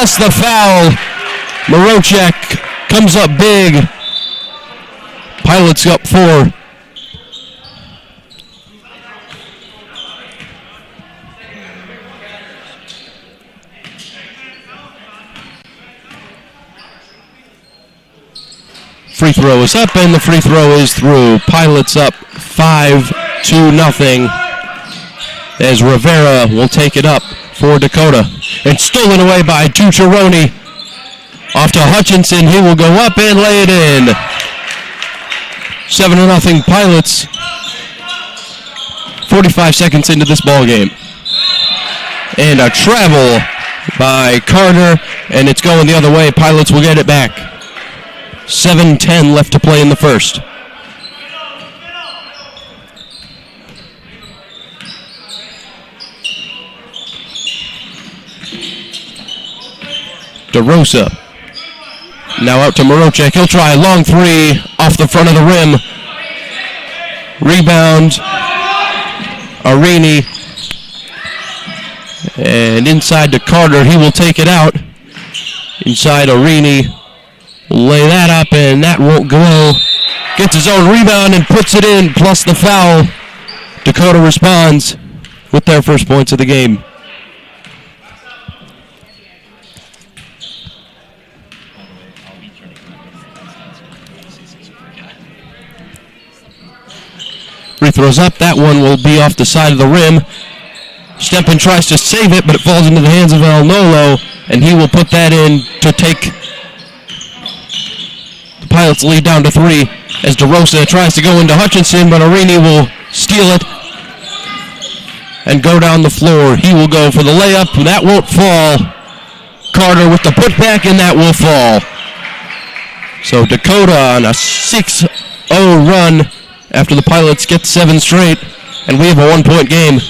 plus the foul. Morochek comes up big. Pilots up 4. Free throw is up, and the free throw is through. Pilots up 5-0. As Rivera will take it up for Dakota. And stolen away by Tucciaroni. Off to Hutchinson. He will go up and lay it in. 7-0 Pilots. 45 seconds into this ball game. And a travel by Carter, and it's going the other way. Pilots will get it back. 7:10 left to play in the first. DeRosa. Now out to Morochek. He'll try a long 3 off the front of the rim. Rebound. Arini. And inside to Carter. He will take it out. Inside Arini. Lay that up, and that won't go. Gets his own rebound and puts it in, plus the foul. Dakota responds with their first points of the game. Free throws up. That one will be off the side of the rim. Stempen tries to save it, but it falls into the hands of El Nolo, and he will put that in to take the Pilots lead down to 3 as DeRosa tries to go into Hutchinson, but Arini will steal it and go down the floor. He will go for the layup. That won't fall. Carter with the putback, and that will fall. So Dakota on a 6-0 run after the Pilots get 7 straight, and we have a 1-point game.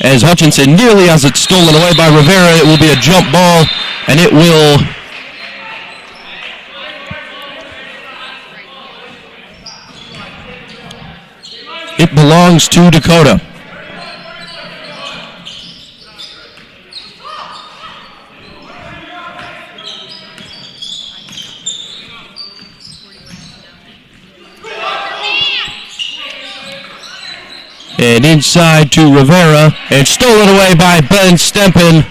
As Hutchinson nearly has it stolen away by Rivera, it will be a jump ball, and it will belongs to Dakota. And inside to Rivera, and stolen away by Ben Stempen.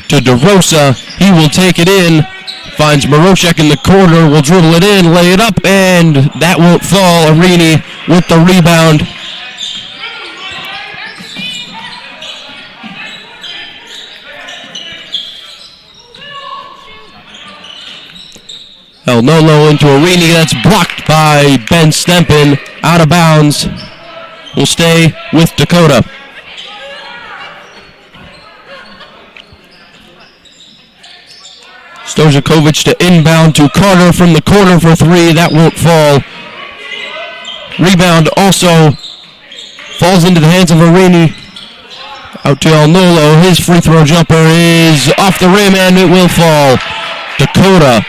To DeRosa, he will take it in, finds Morochek in the corner, will dribble it in, lay it up, and that won't fall. Arini with the rebound. El Nolo into Arini, that's blocked by Ben Stempen, out of bounds. Will stay with Dakota. Stojakovic to inbound to Carter from the corner for 3. That won't fall. Rebound also falls into the hands of Arini. Out to El Nolo. His free throw jumper is off the rim, and it will fall. Dakota,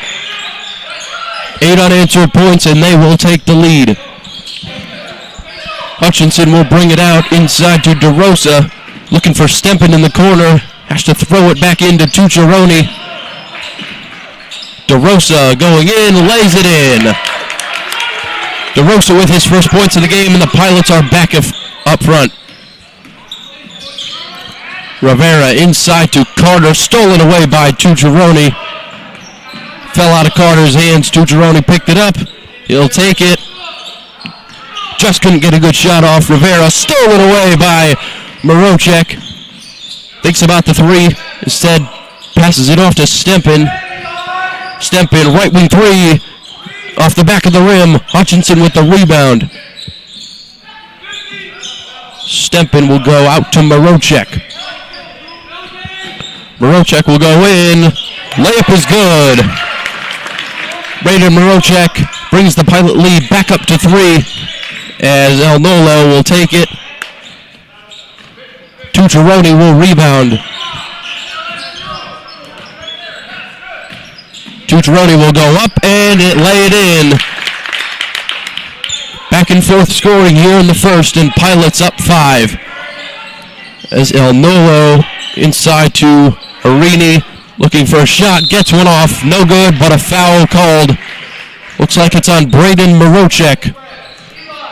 8 unanswered points, and they will take the lead. Hutchinson will bring it out inside to DeRosa. Looking for Stempen in the corner. Has to throw it back into Tucciaroni. DeRosa going in, lays it in. DeRosa with his first points of the game, and the Pilots are back up front. Rivera inside to Carter, stolen away by Tucciaroni. Fell out of Carter's hands. Tucciaroni picked it up. He'll take it. Just couldn't get a good shot off. Rivera stolen away by Morochek. Thinks about the 3. Instead, passes it off to Stempen. Stempen, right wing 3. Off the back of the rim. Hutchinson with the rebound. Stempen will go out to Morochek. Morochek will go in. Layup is good. Braden Morochek brings the Pilot lead back up to 3 as El Nolo will take it. Tucciaroni will rebound. Tucciaroni will go up and lay it in. Back and forth scoring here in the first, and Pilots up 5. As El Nolo inside to Arini looking for a shot, gets one off, no good, but a foul called. Looks like it's on Braden Marocek.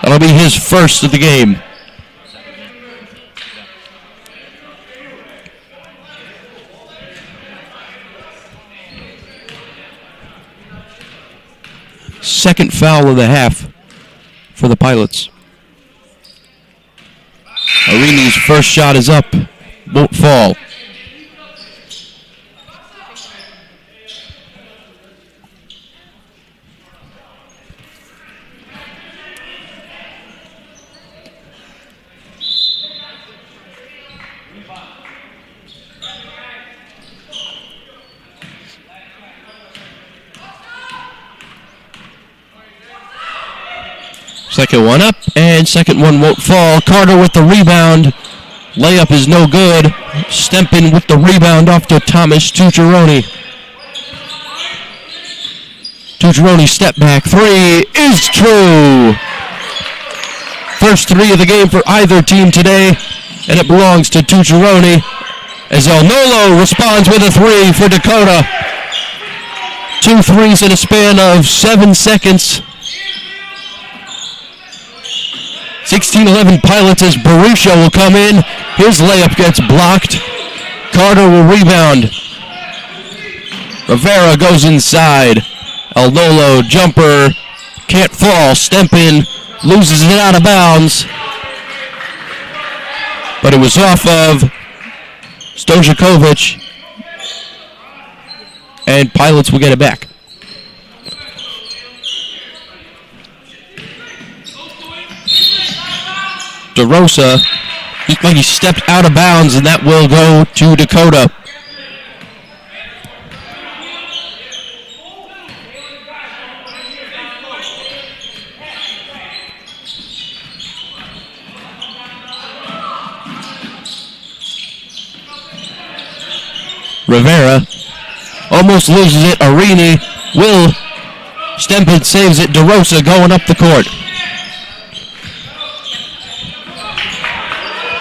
That'll be his first of the game. Second foul of the half for the Pilots. Arini's first shot is up, won't fall. Second one up, and second one won't fall. Carter with the rebound. Layup is no good. Stempin with the rebound off to Thomas Tucciaroni. Tucciaroni step back three is true. First three of the game for either team today, and it belongs to Tucciaroni as El Nolo responds with a three for Dakota. 2 threes in a span of 7 seconds. 16-11 Pilots as Barisha will come in. His layup gets blocked. Carter will rebound. Rivera goes inside. El Nolo jumper can't fall. Stempin loses it out of bounds. But it was off of Stojakovic. And Pilots will get it back. DeRosa looked like he stepped out of bounds, and that will go to Dakota. Rivera almost loses it. Arini will. Stempin saves it. DeRosa going up the court.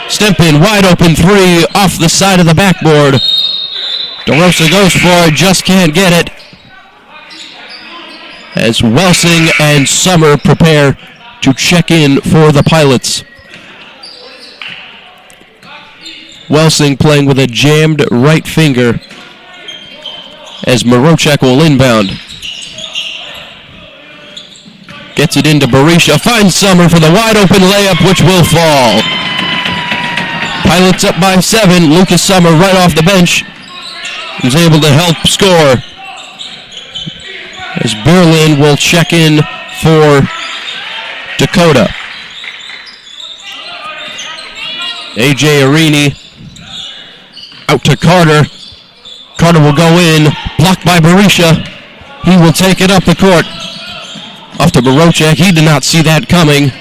Stempin, wide open three off the side of the backboard. DeRosa goes for it, just can't get it. As Welsing and Summer prepare to check in for the Pilots. Welsing playing with a jammed right finger as Marocek will inbound. Gets it into Barisha, finds Summer for the wide open layup, which will fall. Pilots up by 7. Lucas Summer right off the bench is able to help score. As Berlin will check in for Dakota. A.J. Arini out to Carter. Carter will go in, blocked by Barisha. He will take it up the court. Off to Marocek. He did not see that coming.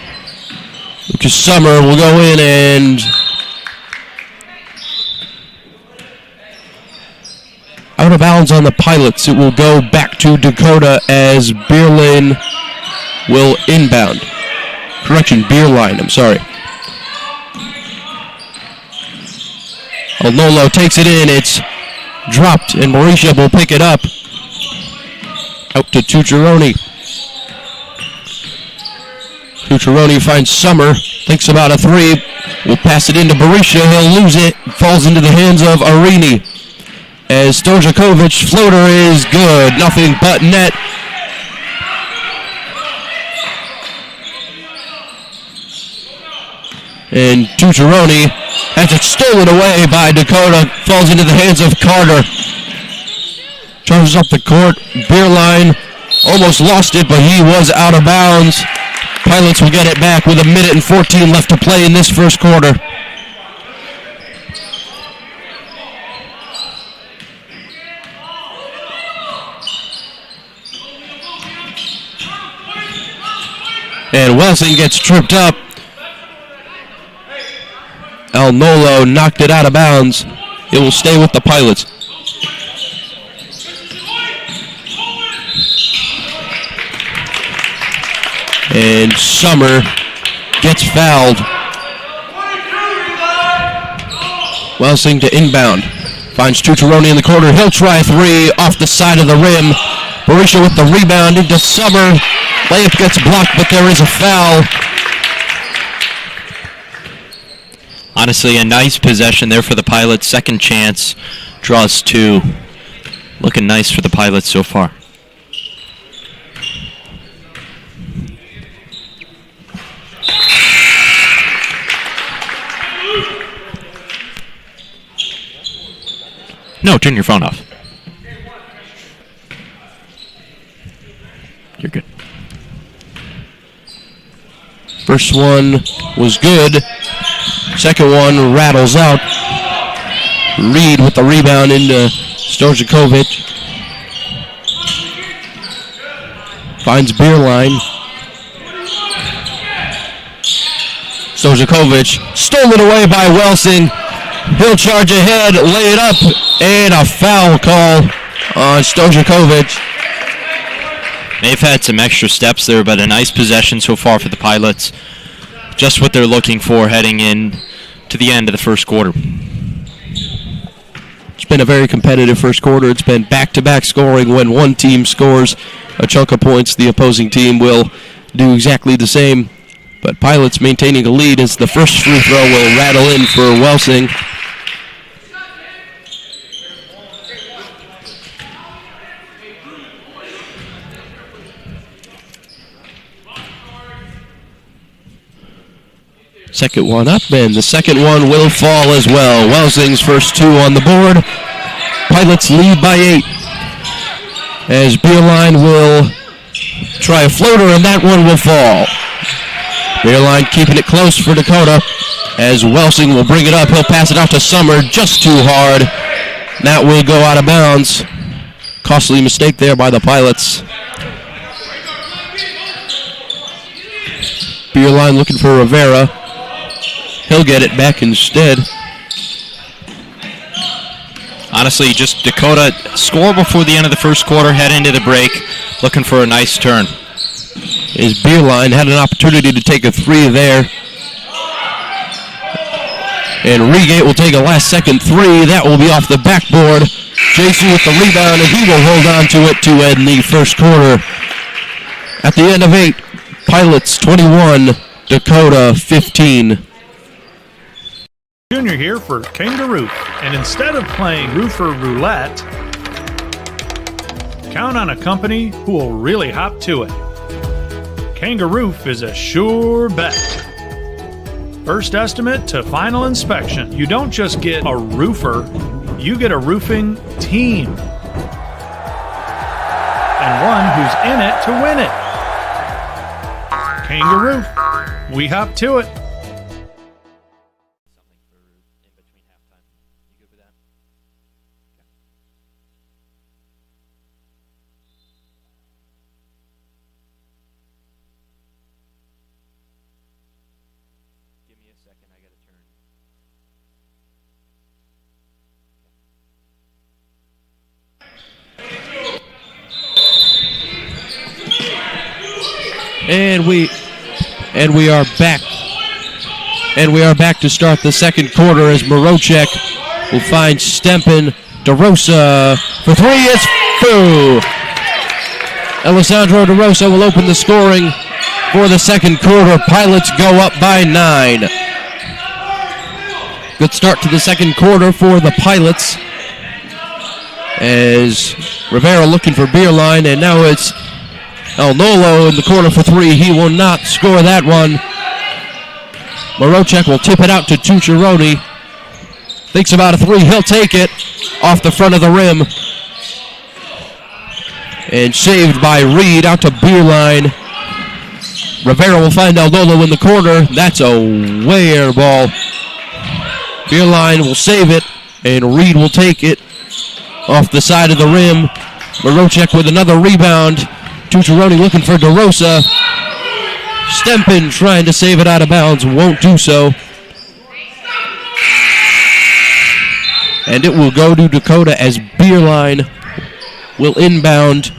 Lucas Summer will go in and out of bounds on the Pilots. It will go back to Dakota as Beerline will inbound. Correction, Beerline, I'm sorry. El Nolo takes it in. It's dropped, and Mauricia will pick it up. Out to Tucciaroni. Tucciaroni finds Summer. Thinks about a three. Will pass it into Barisha. He'll lose it. Falls into the hands of Arini. As Stojakovic's floater is good. Nothing but net. And Tucciaroni has it stolen away by Dakota. Falls into the hands of Carter. Charges up the court. Beerline almost lost it, but he was out of bounds. Pilots will get it back with 1:14 left to play in this first quarter. And Welsing gets tripped up. El Nolo knocked it out of bounds. It will stay with the Pilots. And Summer gets fouled. Welsing to inbound. Finds Tucciaroni in the corner. He'll try three off the side of the rim. Barisha with the rebound into Summer. Layup gets blocked, but there is a foul. Honestly, a nice possession there for the Pilots. Second chance, draws two. Looking nice for the Pilots so far. No, turn your phone off. You're good. First one was good. Second one rattles out. Reed with the rebound into Stojakovic. Finds Beerline. Stojakovic stolen away by Welsing. He'll charge ahead, lay it up, and a foul call on Stojakovic. They've had some extra steps there, but a nice possession so far for the Pilots. Just what they're looking for heading in to the end of the first quarter. It's been a very competitive first quarter. It's been back-to-back scoring. When one team scores a chunk of points, the opposing team will do exactly the same. But Pilots maintaining a lead as the first free throw will rattle in for Welsing. Second one up, and the second one will fall as well. Welsing's first two on the board. Pilots lead by 8. As Beerline will try a floater, and that one will fall. Beerline keeping it close for Dakota. As Welsing will bring it up, he'll pass it out to Summer, just too hard. That will go out of bounds. Costly mistake there by the Pilots. Beerline looking for Rivera. He'll get it back instead. Honestly, just Dakota score before the end of the first quarter, head into the break, looking for a nice turn. His Beerline had an opportunity to take a three there. And Regate will take a last-second three. That will be off the backboard. JC with the rebound, and he will hold on to it to end the first quarter. At the end of 8, Pilots 21, Dakota 15. Junior here for Kangaroo, and instead of playing roofer roulette, count on a company who will really hop to it. Kangaroo is a sure bet. First estimate to final inspection. You don't just get a roofer, you get a roofing team. And one who's in it to win it. Kangaroo, we hop to it. And we are back. And we are back to start the second quarter as Morocek will find Stempin. DeRosa for three. It's through. Alessandro DeRosa will open the scoring for the second quarter. Pilots go up by 9. Good start to the second quarter for the Pilots. As Rivera looking for Beerline, and now it's El Nolo in the corner for three. He will not score that one. Morocek will tip it out to Tucciaroni. Thinks about a three. He'll take it off the front of the rim. And saved by Reed out to Beerline. Rivera will find El Nolo in the corner. That's a way air ball. Beerline will save it, and Reed will take it off the side of the rim. Morocek with another rebound. Tucciaroni looking for DeRosa. Stempin trying to save it out of bounds. Won't do so. And it will go to Dakota as Beerline will inbound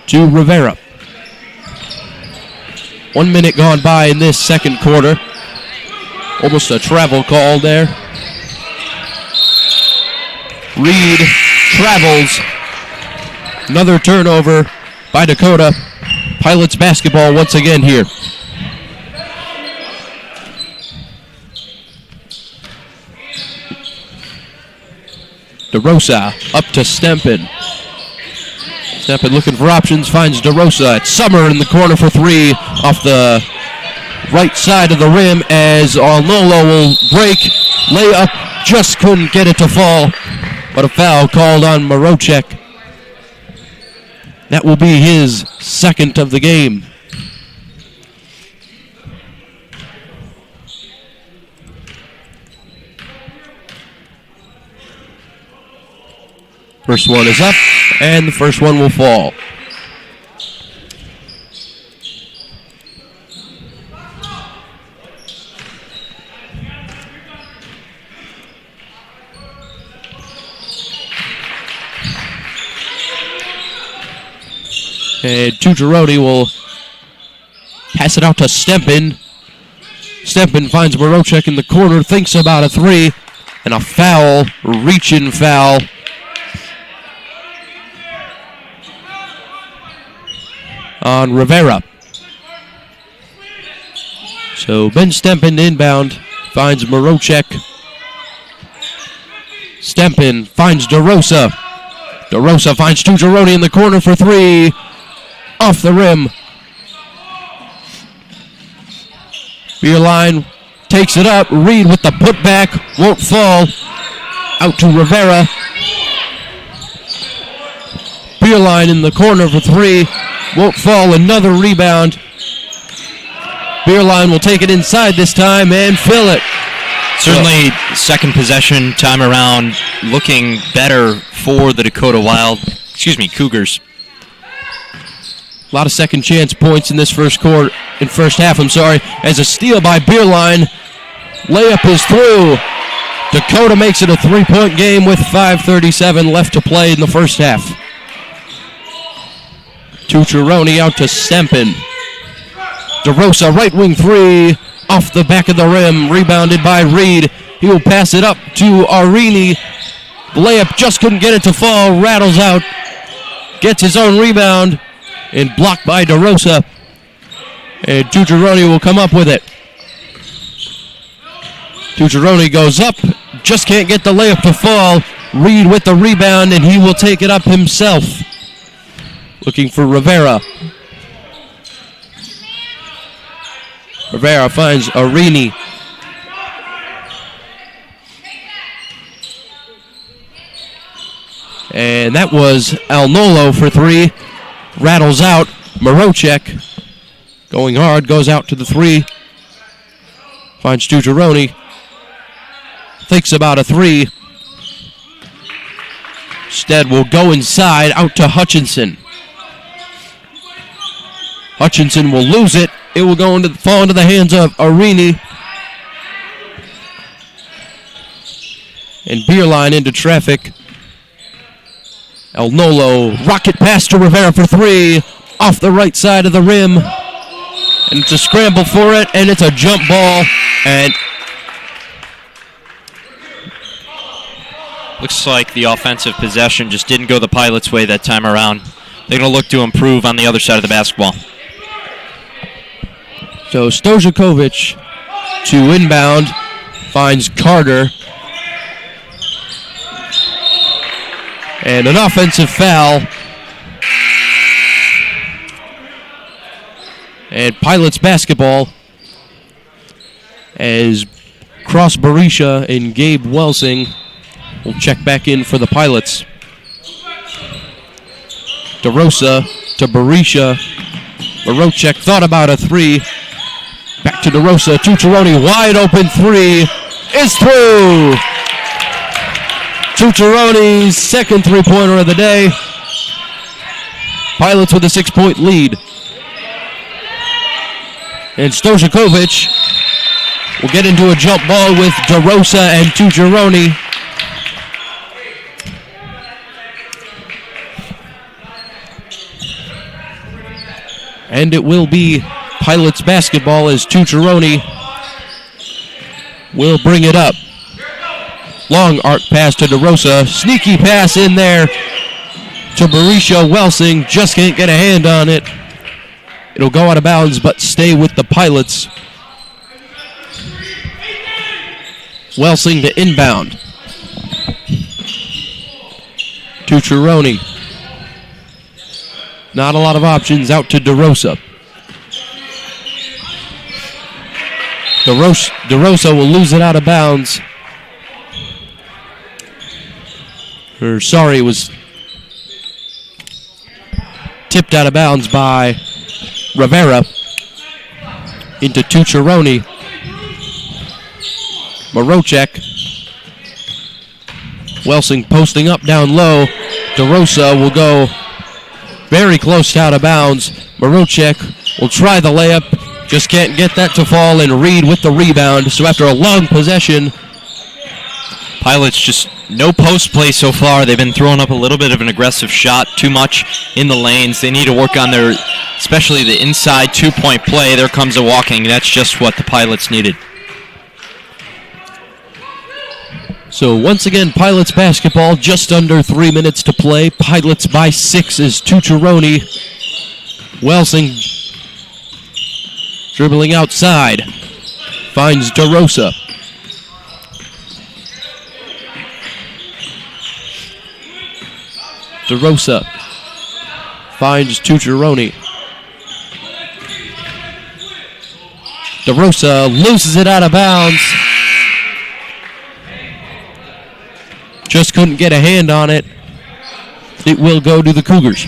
to Rivera. 1 minute gone by in this second quarter. Almost a travel call there. Reed travels. Another turnover by Dakota. Pilots basketball once again here. DeRosa up to Stempen. Stempen looking for options, finds DeRosa. It's Summer in the corner for three off the right side of the rim as Arnolo will break. Layup, just couldn't get it to fall, but a foul called on Marocek. That will be his second of the game. First one is up, and the first one will fall. And Tucciaroni will pass it out to Stempen. Stempen finds Marocek in the corner, thinks about a three, and a foul, reach-in foul. On Rivera. So Ben Stempen inbound, finds Marocek. Stempen finds DeRosa. DeRosa finds Tucciaroni in the corner for three. Off the rim. Beerline takes it up. Reed with the putback. Won't fall. Out to Rivera. Beerline in the corner for three. Won't fall. Another rebound. Beerline will take it inside this time and fill it. Certainly, second possession time around looking better for the Dakota Cougars. A lot of second chance points in this first half, as a steal by Beerline. Layup is through. Dakota makes it a 3-point game with 5:37 left to play in the first half. Tucciaroni out to Stempen. DeRosa, right wing three, off the back of the rim, rebounded by Reed. He will pass it up to Arini. Layup just couldn't get it to fall, rattles out, gets his own rebound, and blocked by DeRosa. And Tucciaroni will come up with it. Tucciaroni goes up, just can't get the layup to fall. Reed with the rebound, and he will take it up himself. Looking for Rivera. Rivera finds Arini. And that was Arnolo for three. Rattles out. Marocek going hard, goes out to the three. Finds Tucciaroni. Thinks about a three. Instead will go inside, out to Hutchinson. Hutchinson will lose it. It will fall into the hands of Arini. And Beerline into traffic. Arnolo, rocket pass to Rivera for three. Off the right side of the rim. And it's a scramble for it, and it's a jump ball. And looks like the offensive possession just didn't go the Pilots' way that time around. They're going to look to improve on the other side of the basketball. So Stojakovic to inbound, finds Carter. And an offensive foul. And Pilots basketball as Cross Berisha and Gabe Welsing will check back in for the Pilots. DeRosa to Berisha. Marocek thought about a three. Back to DeRosa. Tucciaroni, wide open three is through. Tucciaroni's second three-pointer of the day. Pilots with a 6-point lead. And Stojakovic will get into a jump ball with DeRosa and Tucciaroni. And it will be Pilots basketball as Tucciaroni will bring it up. Long arc pass to DeRosa. Sneaky pass in there to Mauricio Welsing. Just can't get a hand on it. It'll go out of bounds, but stay with the Pilots. Welsing to inbound. To Chironi. Not a lot of options. Out to DeRosa. DeRosa will lose it out of bounds. It was tipped out of bounds by Rivera into Tucciaroni. Marocek. Welsing posting up down low. DeRosa will go very close to out of bounds. Marocek will try the layup. Just can't get that to fall, and Reed with the rebound. So after a long possession, Pilots just no post play so far. They've been throwing up a little bit of an aggressive shot, too much in the lanes. They need to work on their, especially the inside two-point play. There comes a walking. That's just what the Pilots needed. So once again, Pilots basketball, just under 3 minutes to play. Pilots by 6 is Tucciaroni. Welsing dribbling outside. Finds DeRosa. DeRosa finds Tucciaroni. DeRosa loses it out of bounds. Just couldn't get a hand on it. It will go to the Cougars.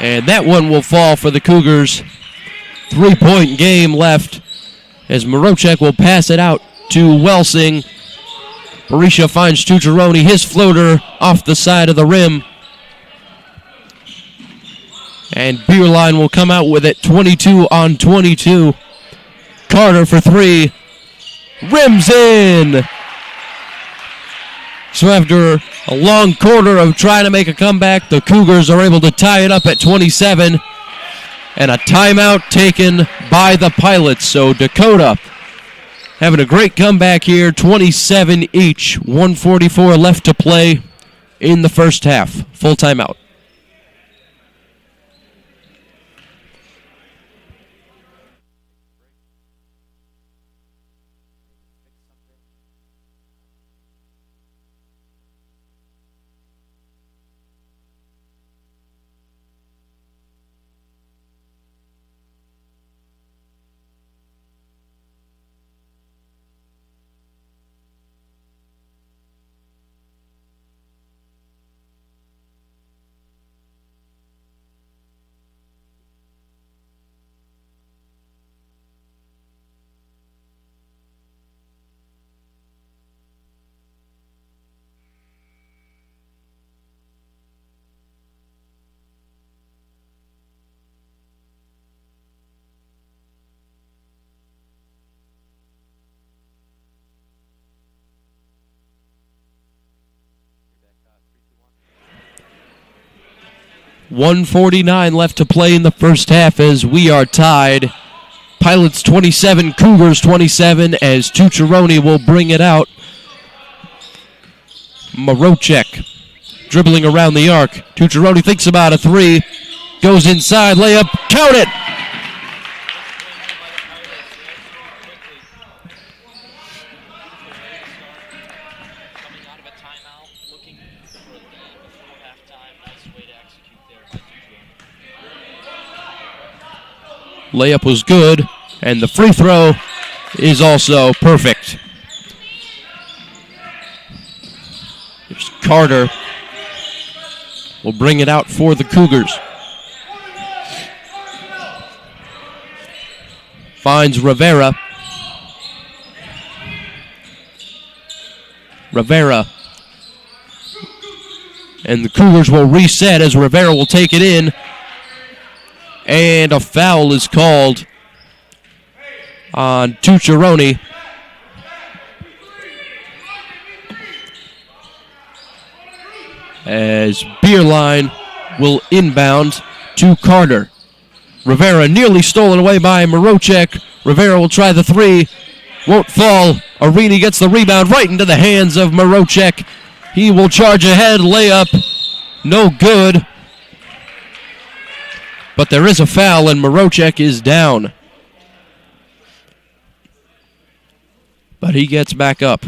And that one will fall for the Cougars. 3-point game left as Marocek will pass it out to Welsing. Berisha finds Tucciaroni, his floater off the side of the rim. And Beerline will come out with it, 22 on 22. Carter for three. Rims in. So after a long quarter of trying to make a comeback, the Cougars are able to tie it up at 27. And a timeout taken by the Pilots. So Dakota having a great comeback here, 27 each, 1:44 left to play in the first half. Full timeout. .149 left to play in the first half as we are tied. Pilots 27, Cougars 27 as Tucciaroni will bring it out. Marocek dribbling around the arc. Tucciaroni thinks about a three. Goes inside, layup, count it! Layup was good, and the free throw is also perfect. There's Carter. Will bring it out for the Cougars. Finds Rivera. And the Cougars will reset as Rivera will take it in. And a foul is called on Tucciaroni. As Beerline will inbound to Carter. Rivera nearly stolen away by Marocek. Rivera will try the three. Won't fall. Arini gets the rebound right into the hands of Marocek. He will charge ahead. Layup. No good. But there is a foul and Marocek is down. But he gets back up.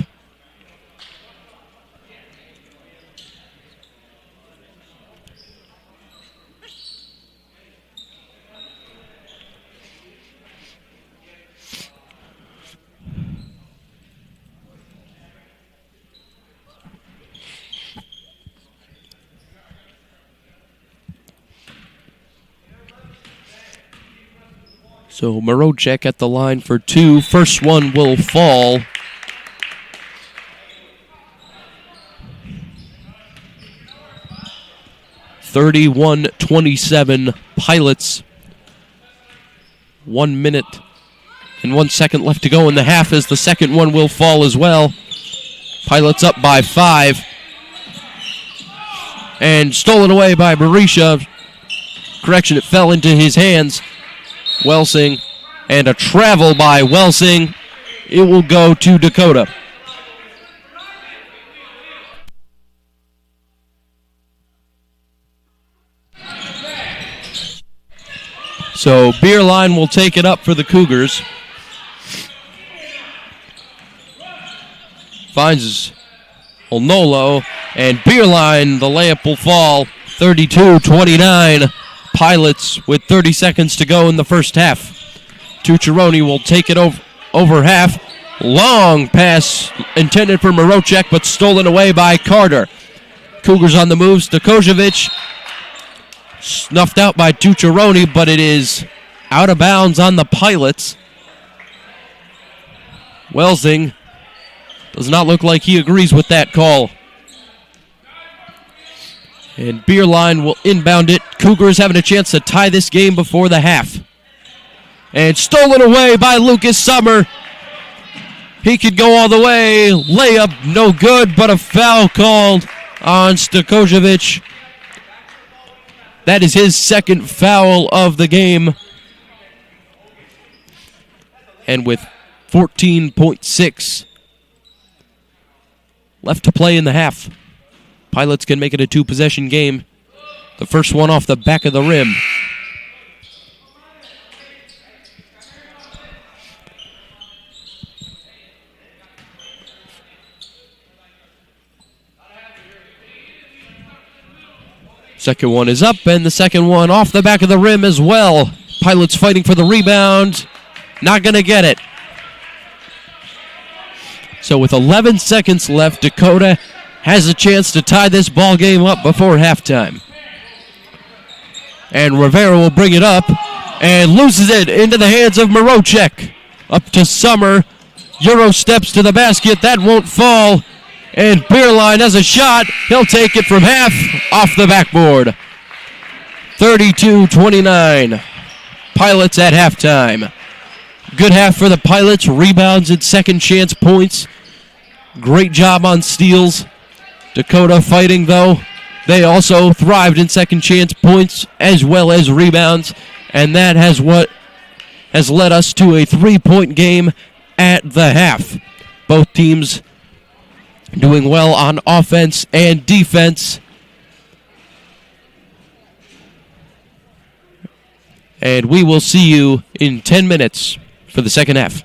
So Marocek at the line for two. First one will fall. (31-27) Pilots. 1 minute and 1 second left to go in the half as the second one will fall as well. Pilots up by 5. And stolen away by Berisha. Correction, it fell into his hands. Welsing, and a travel by Welsing. It will go to Dakota. So Beerline will take it up for the Cougars. Finds Olnolo, and Beerline, the layup will fall. 32-29. Pilots with 30 seconds to go in the first half. Tucciaroni will take it over half. Long pass intended for Marocek, but stolen away by Carter. Cougars on the move. Stakojevic snuffed out by Tucciaroni, but it is out of bounds on the Pilots. Welsing does not look like he agrees with that call. And Beerline will inbound it. Cougars having a chance to tie this game before the half. And stolen away by Lucas Summer. He could go all the way. Layup no good, but a foul called on Stakojevic. That is his second foul of the game. And with 14.6 left to play in the half, Pilots can make it a two-possession game. The first one off the back of the rim. Second one is up, and the second one off the back of the rim as well. Pilots fighting for the rebound. Not going to get it. So with 11 seconds left, Dakota has a chance to tie this ball game up before halftime. And Rivera will bring it up and loses it into the hands of Marocek. Up to Summer. Euro steps to the basket. That won't fall. And Beerline has a shot. He'll take it from half off the backboard. 32-29. Pilots at halftime. Good half for the Pilots. Rebounds and second chance points. Great job on steals. Dakota fighting, though. They also thrived in second chance points as well as rebounds. And that has what has led us to a 3-point game at the half. Both teams doing well on offense and defense. And we will see you in 10 minutes for the second half.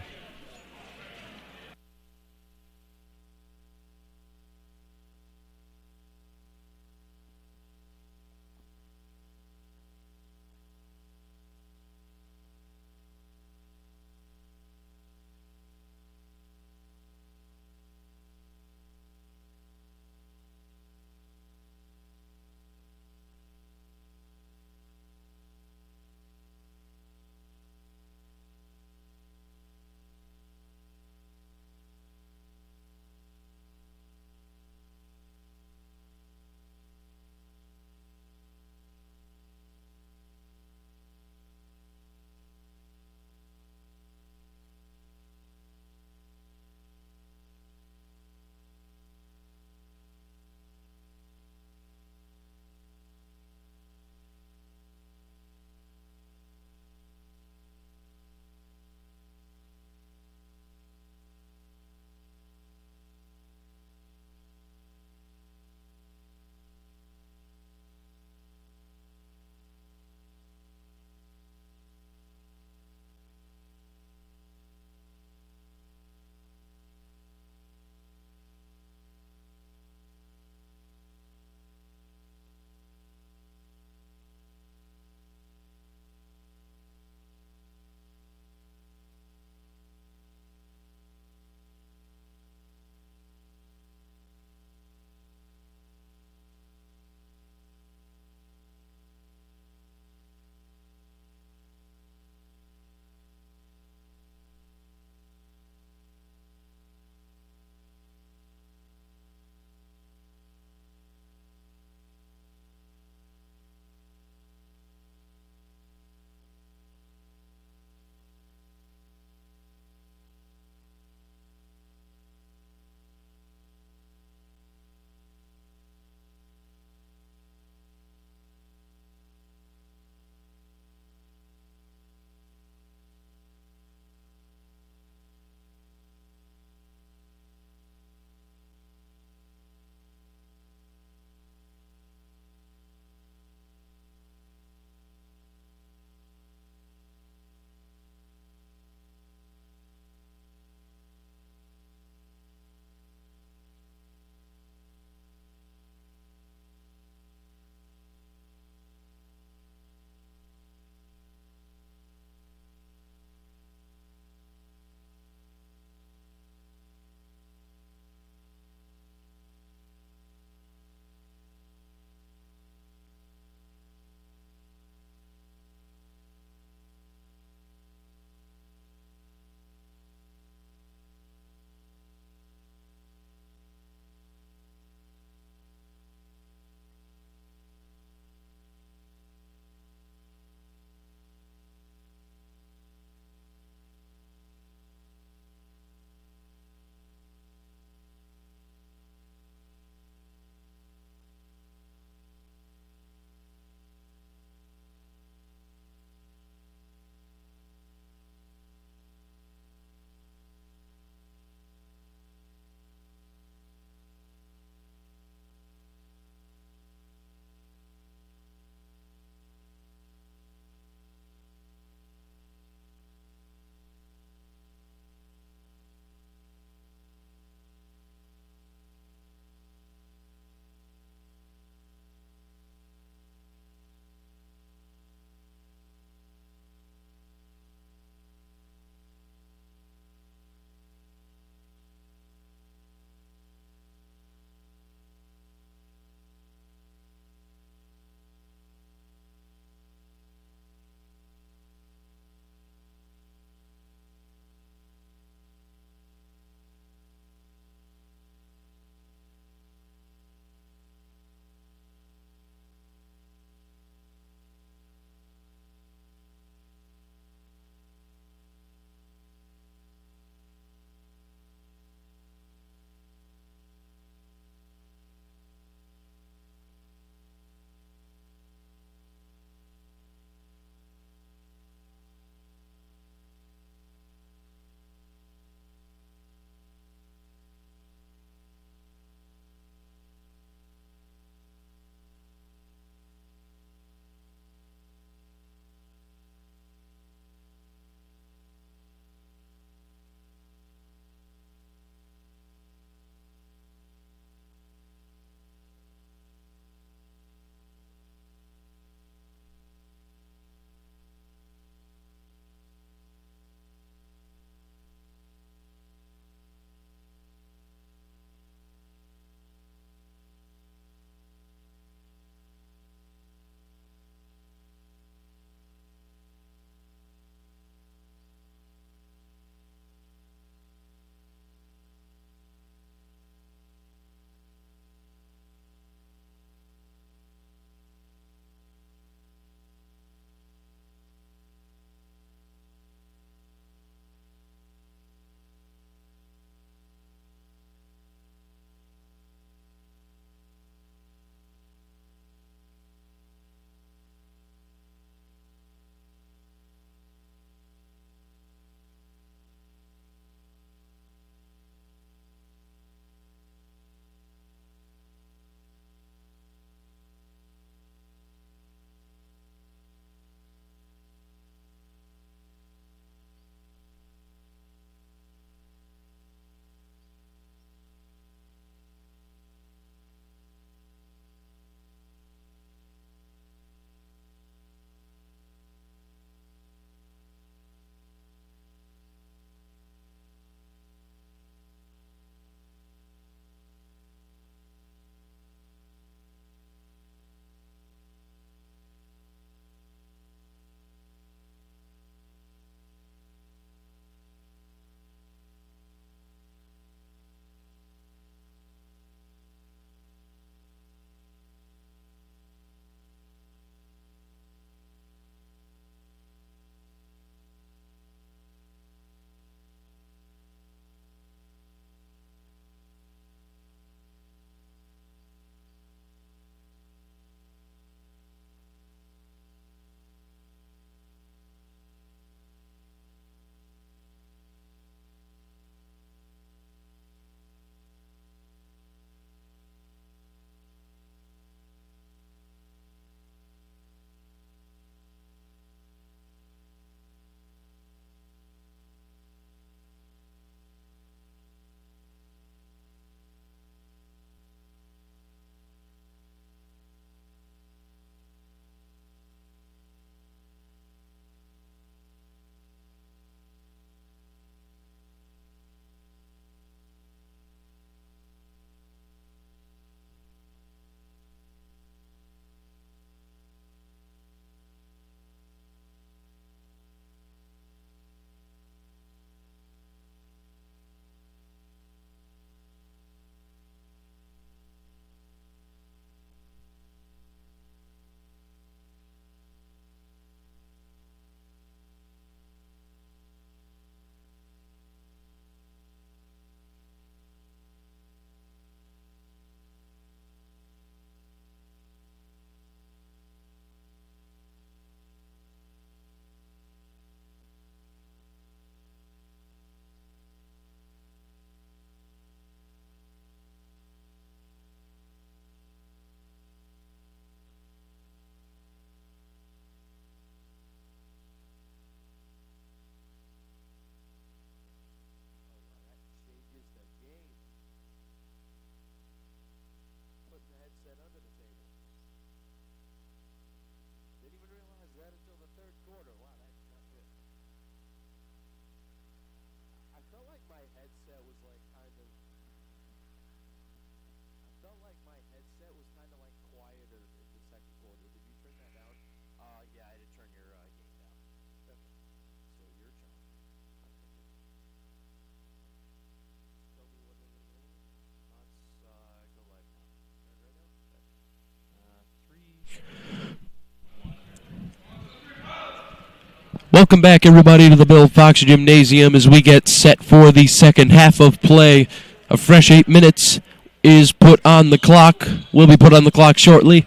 Welcome back, everybody, to the Bill Fox Gymnasium as we get set for the second half of play. A fresh 8 minutes is put on the clock, will be put on the clock shortly,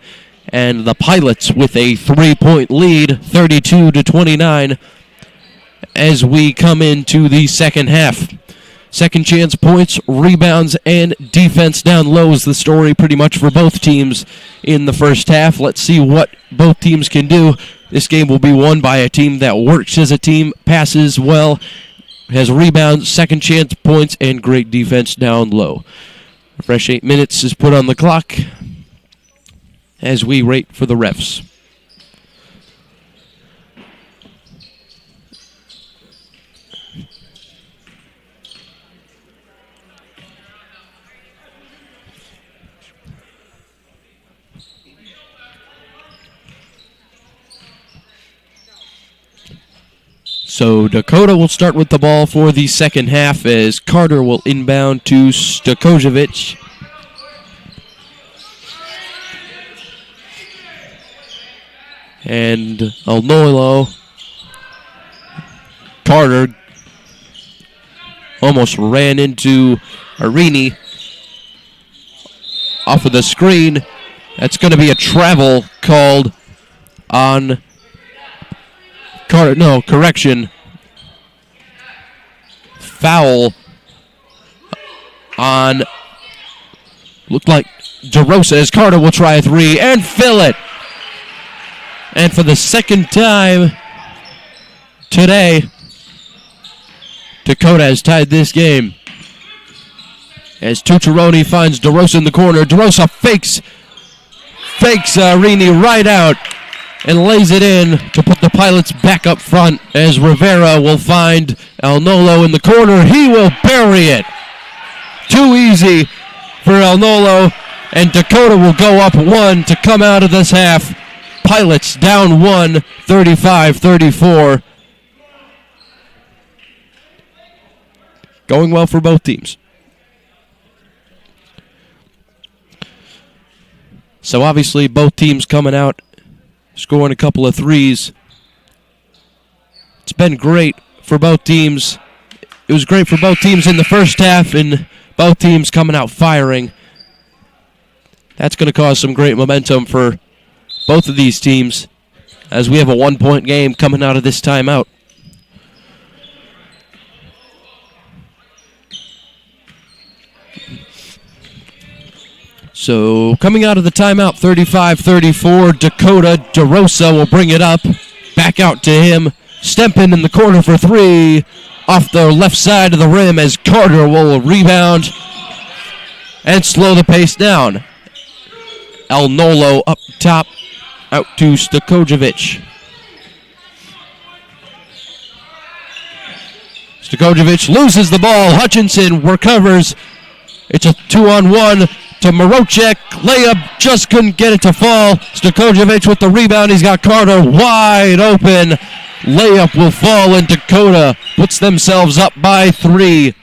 and the Pilots with a 3-point lead, 32-29, as we come into the second half. Second chance points, rebounds, and defense down low is the story pretty much for both teams in the first half. Let's see what both teams can do. This game will be won by a team that works as a team, passes well, has rebounds, second chance points, and great defense down low. A fresh 8 minutes is put on the clock as we wait for the refs. So Dakota will start with the ball for the second half as Carter will inbound to Stakojevic. And Alnoilo. Carter almost ran into Arini off of the screen. That's going to be a travel called on Carter. No, correction. Foul on, looked like DeRosa as Carter will try a three and fill it. And for the second time today, Dakota has tied this game. As Tucciaroni finds DeRosa in the corner. DeRosa fakes Arini right out and lays it in to put the Pilots back up front as Rivera will find Alnolo in the corner. He will bury it. Too easy for Alnolo, and Dakota will go up one to come out of this half. Pilots down one, 35-34. Going well for both teams. So obviously both teams coming out, scoring a couple of threes. It's been great for both teams. It was great for both teams in the first half, and both teams coming out firing. That's going to cause some great momentum for both of these teams as we have a 1-point game coming out of this timeout. So coming out of the timeout, 35-34, Dakota DeRosa will bring it up. Back out to him. Stempen in the corner for three. Off the left side of the rim as Carter will rebound and slow the pace down. Alnolo up top, out to Stakojevic. Stakojevic loses the ball. Hutchinson recovers. It's a 2-on-1 to Marocek. Layup just couldn't get it to fall. Stakojevic with the rebound. He's got Carter wide open. Layup will fall, and Dakota puts themselves up by 3.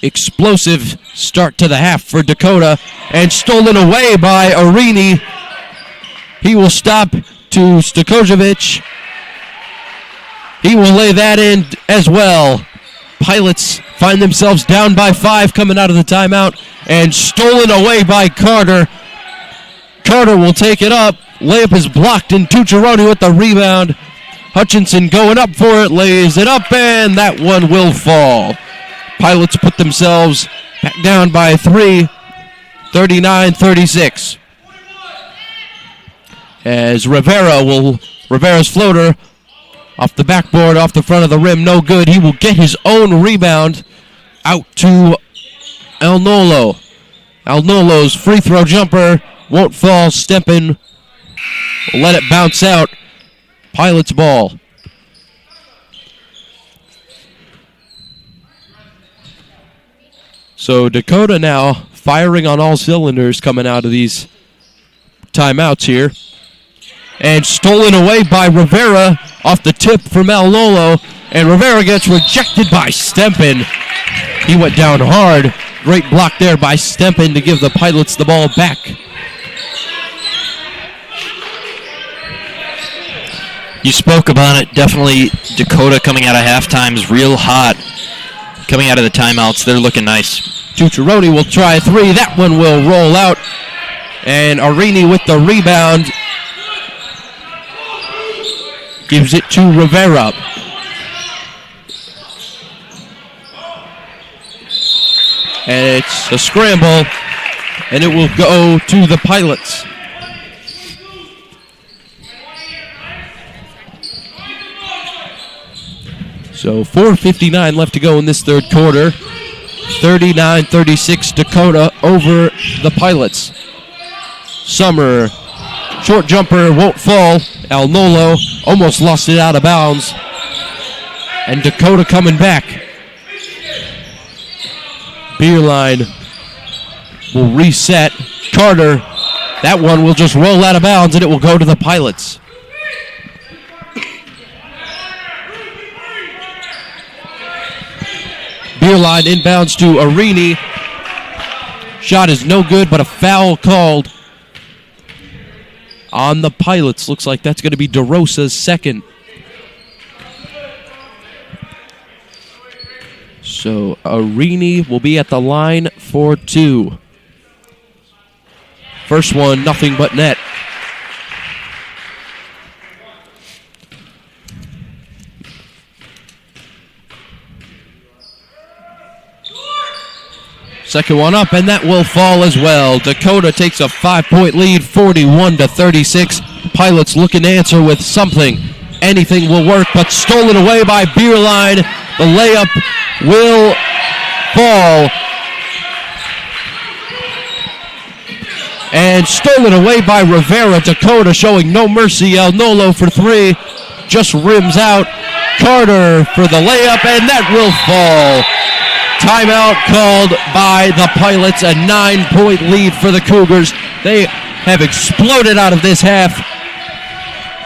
Explosive start to the half for Dakota, and stolen away by Arini. He will stop to Stakojevic. He will lay that in as well. Pilots find themselves down by 5 coming out of the timeout, and stolen away by Carter. Carter will take it up. Layup is blocked, and Tucciaroni with the rebound. Hutchinson going up for it, lays it up, and that one will fall. Pilots put themselves back down by 3, 39-36. As Rivera's floater off the backboard, off the front of the rim, no good. He will get his own rebound out to Alnolo. Alnolo's free throw jumper won't fall. Stempen will let it bounce out. Pilots ball. So Dakota now firing on all cylinders coming out of these timeouts here. And stolen away by Rivera off the tip from Alnolo. And Rivera gets rejected by Stempen. He went down hard. Great block there by Stempen to give the Pilots the ball back. You spoke about it. Definitely Dakota coming out of halftime is real hot. Coming out of the timeouts, they're looking nice. Tucciaroni will try a three. That one will roll out. And Arini with the rebound. Gives it to Rivera. And it's a scramble. And it will go to the Pilots. So 4:59 left to go in this third quarter. 39-36 Dakota over the Pilots. Summer, short jumper, won't fall. Alnolo almost lost it out of bounds. And Dakota coming back. Beerline will reset. Carter, that one will just roll out of bounds and it will go to the Pilots. Beerline inbounds to Arini. Shot is no good, but a foul called on the Pilots. Looks like that's going to be DeRosa's second. So Arini will be at the line for two. First one, nothing but net. Second one up, and that will fall as well. Dakota takes a 5-point lead, 41-36. Pilots looking to answer with something. Anything will work, but stolen away by Beerline. The layup will fall. And stolen away by Rivera. Dakota showing no mercy. Alnolo for three. Just rims out. Carter for the layup, and that will fall. Timeout called by the Pilots, a 9-point lead for the Cougars. They have exploded out of this half.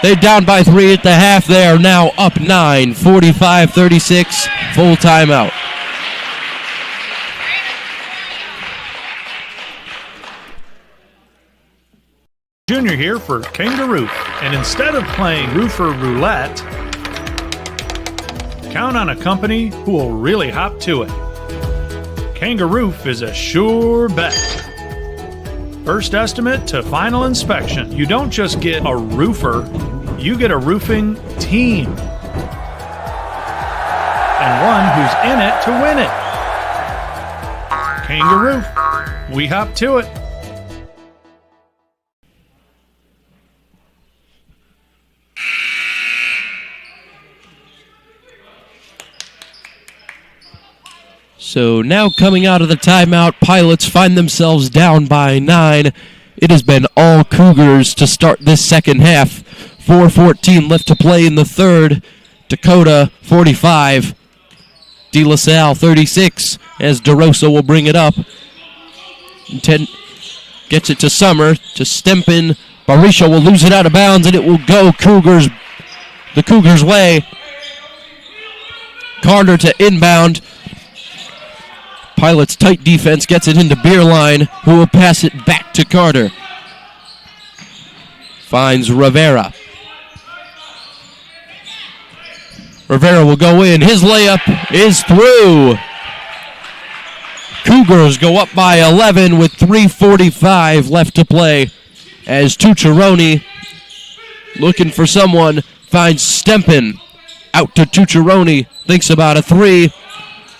They're down by 3 at the half. They are now up 9, 45-36, full timeout. Junior here for Kangaroo, and instead of playing roofer roulette, count on a company who will really hop to it. Kangaroo is a sure bet. First estimate to final inspection. You don't just get a roofer, you get a roofing team. And one who's in it to win it. Kangaroo, we hop to it. So now coming out of the timeout, Pilots find themselves down by 9. It has been all Cougars to start this second half. 4:14 left to play in the third. Dakota 45. De La Salle 36 as DeRosa will bring it up. 10 gets it to Summer, to Stempen. Barisha will lose it out of bounds and it will go the Cougars' way. Carter to inbound. Pilots' tight defense gets it into Beerline, who will pass it back to Carter. Finds Rivera. Rivera will go in. His layup is through. Cougars go up by 11 with 3:45 left to play as Tucciaroni, looking for someone, finds Stempen. Out to Tucciaroni, thinks about a three.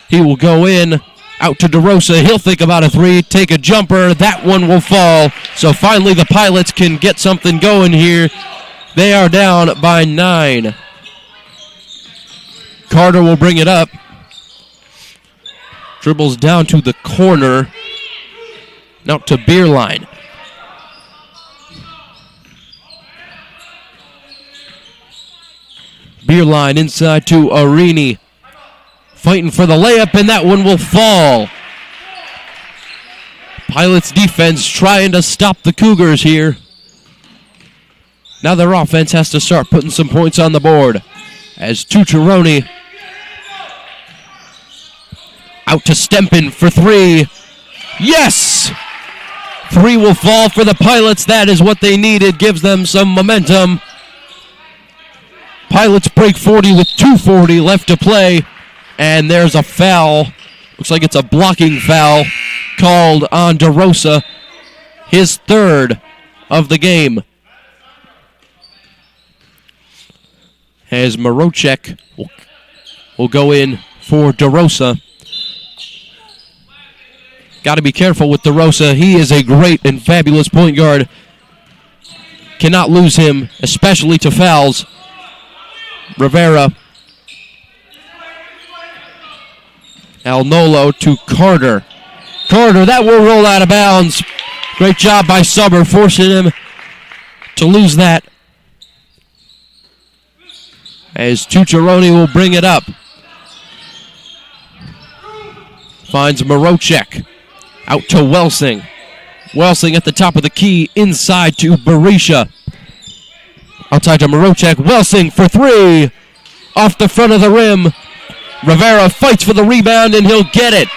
He will go in. Out to DeRosa. He'll think about a three, take a jumper. That one will fall. So finally the Pilots can get something going here. They are down by 9. Carter will bring it up. Dribbles down to the corner. Now to Beerline. Beerline inside to Arini. Fighting for the layup, and that one will fall. Pilots defense trying to stop the Cougars here. Now their offense has to start putting some points on the board. As Tucciaroni out to Stempen for three. Yes! Three will fall for the Pilots. That is what they needed. Gives them some momentum. Pilots break 40 with 2:40 left to play. And there's a foul. Looks like it's a blocking foul called on DeRosa. His third of the game. As Marocek will go in for DeRosa. Got to be careful with DeRosa. He is a great and fabulous point guard. Cannot lose him, especially to fouls. Rivera. Alnolo to Carter. Carter, that will roll out of bounds. Great job by Summer, forcing him to lose that. As Tucciaroni will bring it up. Finds Marocek. Out to Welsing. Welsing at the top of the key, inside to Berisha. Outside to Marocek. Welsing for three. Off the front of the rim. Rivera fights for the rebound, and he'll get it.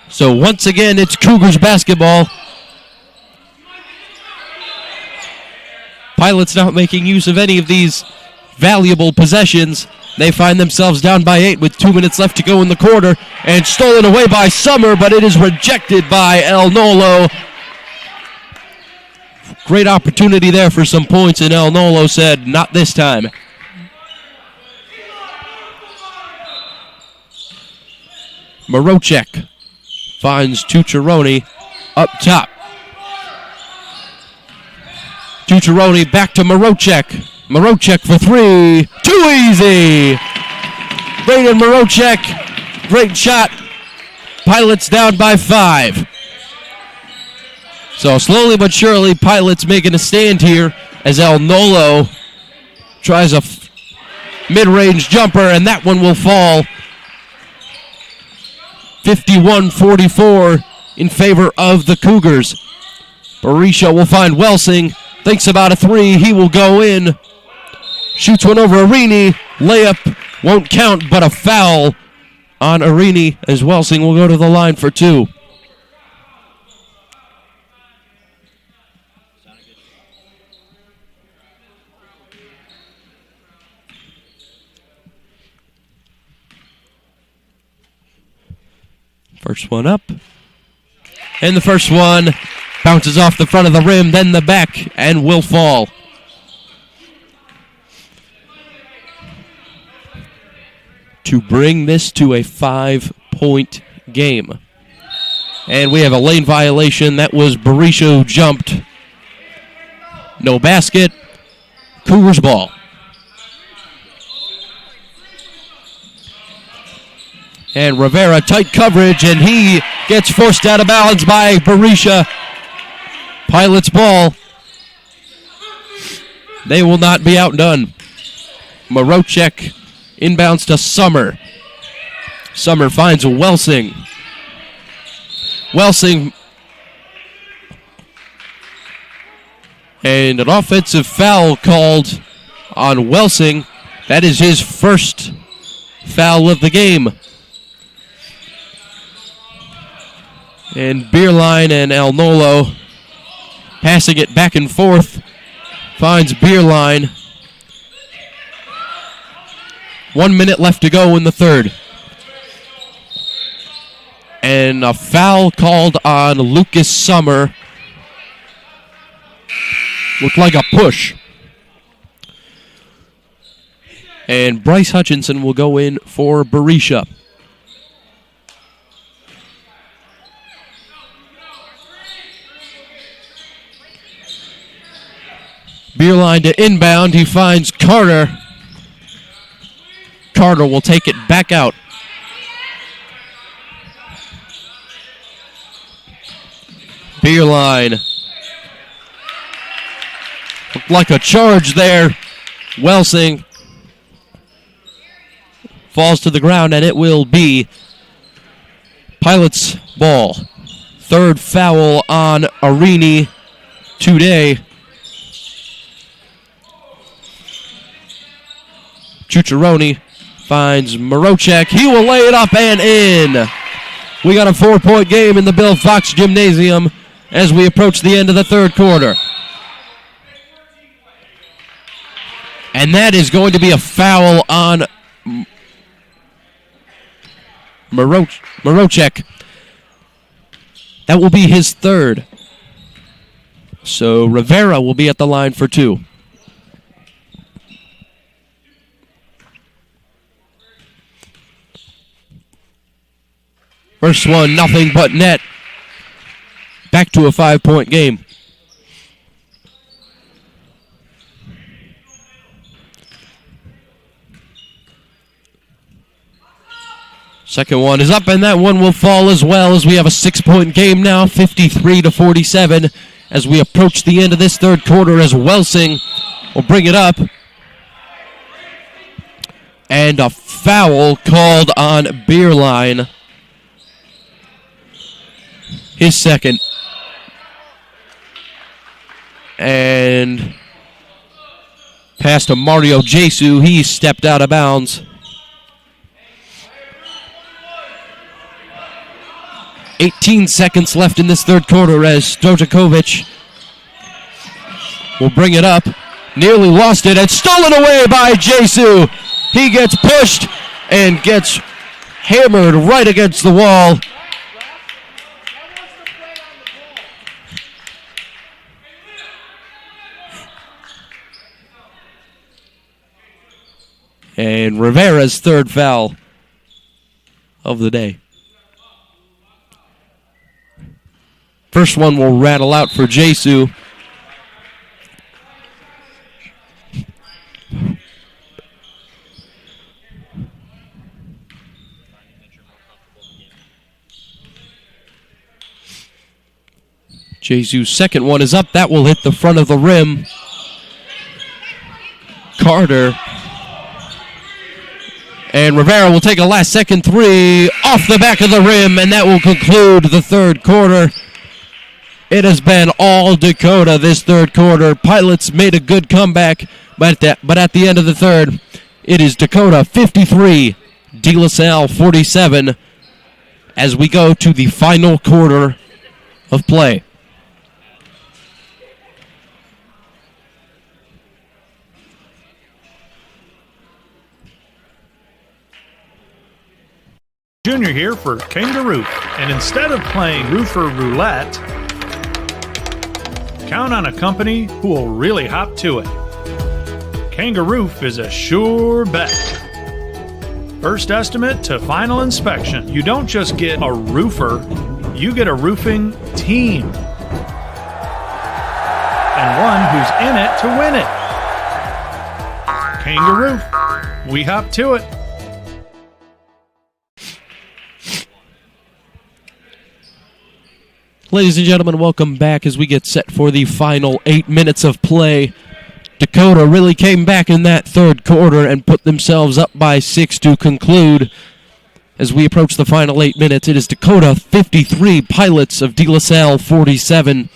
So once again, it's Cougars basketball. Pilots not making use of any of these valuable possessions. They find themselves down by 8 with 2 minutes left to go in the quarter, and stolen away by Summer, but it is rejected by El Nolo. Great opportunity there for some points, and El Nolo said, not this time. Marocek finds Tucciaroni up top. Tucciaroni back to Marocek. Marocek for three. Too easy. Braden Marocek. Great shot. Pilots down by 5. So slowly but surely, Pilots making a stand here as El Nolo tries a mid-range jumper, and that one will fall. 51-44 in favor of the Cougars. Berisha will find Welsing. Thinks about a three. He will go in. Shoots one over Arini. Layup won't count, but a foul on Arini as Welsing will go to the line for 2. First one up. And the first one bounces off the front of the rim, then the back, and will fall. To bring this to a 5-point game. And we have a lane violation. That was Berisha who jumped. No basket. Cougars ball. And Rivera, tight coverage, and he gets forced out of bounds by Berisha. Pilots ball. They will not be outdone. Marocek inbounds to Summer. Summer finds Welsing. Welsing. And an offensive foul called on Welsing. That is his first foul of the game. And Beerline and El Nolo passing it back and forth. Finds Beerline. 1 minute left to go in the third. And a foul called on Lucas Summer. Looked like a push. And Bryce Hutchinson will go in for Berisha. Beerline to inbound. He finds Carter. Carter will take it back out. Beerline. Looked like a charge there. Welsing falls to the ground, and it will be Pilots ball. third foul on Arini today. Chucharoni finds Morocek. He will lay it up and in. We got a 4-point game in the Bill Fox Gymnasium as we approach the end of the third quarter. And that is going to be a foul on Morocek. That will be his third. So Rivera will be at the line for two. First one, nothing but net. Back to a 5-point game. Second one is up, and that one will fall as well as we have a 6-point game now, 53-47, as we approach the end of this third quarter as Welsing will bring it up. And a foul called on Beerline. His second. And pass to Mario Jesu. He stepped out of bounds. 18 seconds left in this third quarter as Stojakovic will bring it up. Nearly lost it and stolen away by Jesu. He gets pushed and gets hammered right against the wall. And Rivera's third foul of the day. First one will rattle out for Jesu. Jesu's second one is up. That will hit the front of the rim. Carter. And Rivera will take a last-second three off the back of the rim, and that will conclude the third quarter. It has been all Dakota this third quarter. Pilots made a good comeback, but at the end of the third, it is Dakota 53, De La Salle 47, as we go to the final quarter of play. Junior here for Kangaroo, and instead of playing roofer roulette, count on a company who will really hop to it. Kangaroo is a sure bet. First estimate to final inspection. You don't just get a roofer, you get a roofing team. And one who's in it to win it. Kangaroo, we hop to it. Ladies and gentlemen, welcome back as we get set for the final 8 minutes of play. Dakota really came back in that third quarter and put themselves up by 6 to conclude. As we approach the final 8 minutes, it is Dakota 53, Pilots of De La Salle 47.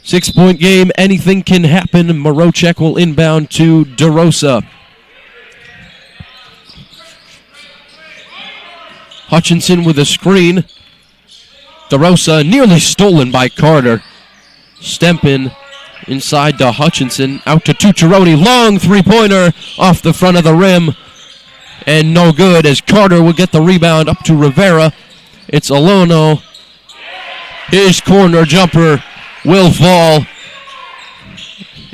6-point game, anything can happen. Morocek will inbound to DeRosa. Hutchinson with a screen. DeRosa nearly stolen by Carter. Stempin inside to Hutchinson. Out to Tucciaroni. Long three-pointer off the front of the rim. And no good as Carter will get the rebound up to Rivera. It's Alono. His corner jumper will fall.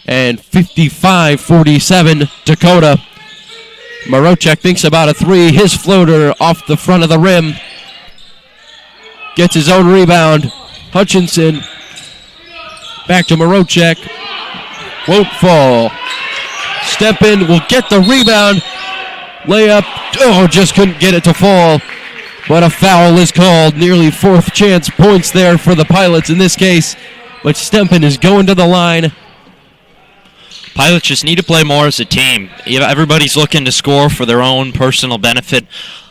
And 55-47 Dakota. Morocek thinks about a three. His floater off the front of the rim. Gets his own rebound. Hutchinson. Back to Morocek. Won't fall. Stempin will get the rebound. Layup. Oh, just couldn't get it to fall. But a foul is called. Nearly fourth chance points there for the Pilots in this case. But Stempin is going to the line. Pilots just need to play more as a team. Everybody's looking to score for their own personal benefit.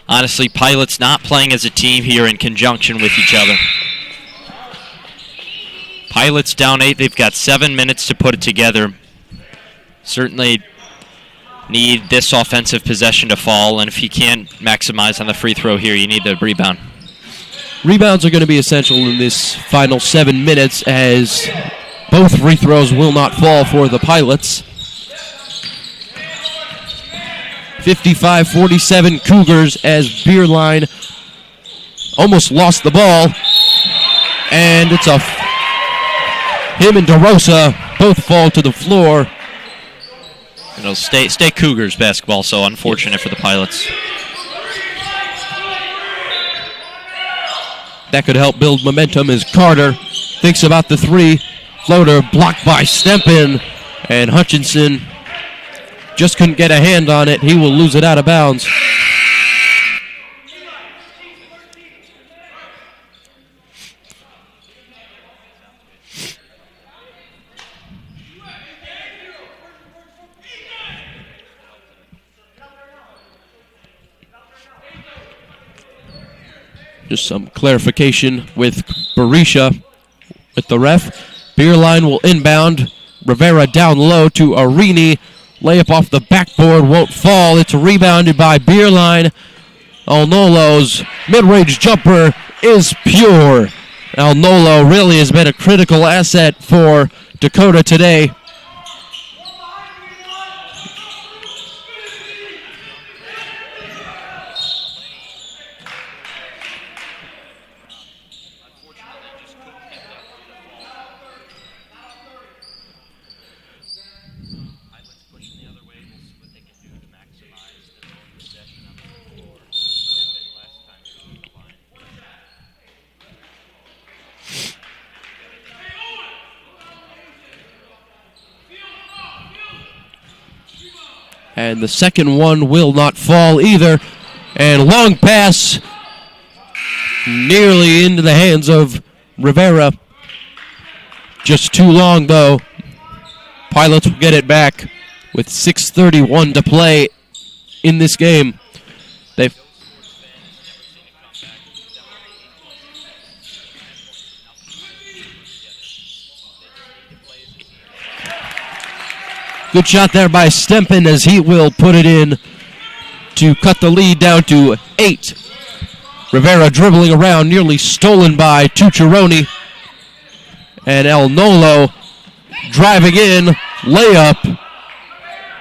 Honestly, Pilots not playing as a team here in conjunction with each other. Pilots down 8. They've got 7 minutes to put it together. Certainly need this offensive possession to fall, and if you can't maximize on the free throw here, you need the rebound. Rebounds are going to be essential in this final 7 minutes, as both free throws will not fall for the Pilots. 55-47 Cougars, as Beerline almost lost the ball. And it's him and DeRosa both fall to the floor. It'll stay Cougars basketball, so unfortunate for the Pilots. That could help build momentum as Carter thinks about the three. Floater blocked by Stempin, and Hutchinson just couldn't get a hand on it. He will lose it out of bounds. Just some clarification with Berisha with the ref. Beerline will inbound. Rivera down low to Arini. Layup off the backboard won't fall. It's rebounded by Beerline. Alnolo's mid-range jumper is pure. Alnolo really has been a critical asset for Dakota today. And the second one will not fall either. And long pass nearly into the hands of Rivera. Just too long, though. Pilots will get it back with 6:31 to play in this game. They've good shot there by Stempin, as he will put it in to cut the lead down to 8. Rivera dribbling around, nearly stolen by Tucciaroni. And Alnolo driving in, layup,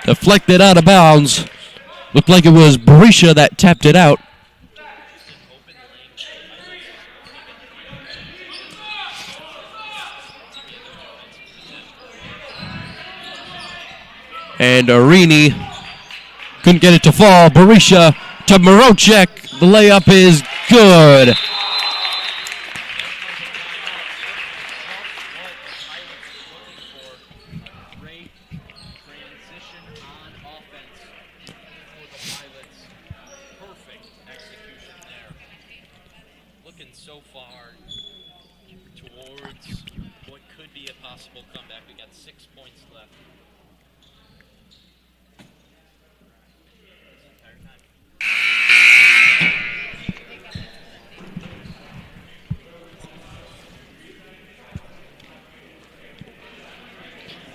deflected out of bounds. Looked like it was Berisha that tapped it out. And Arini couldn't get it to fall. Berisha to Morocek. The layup is good.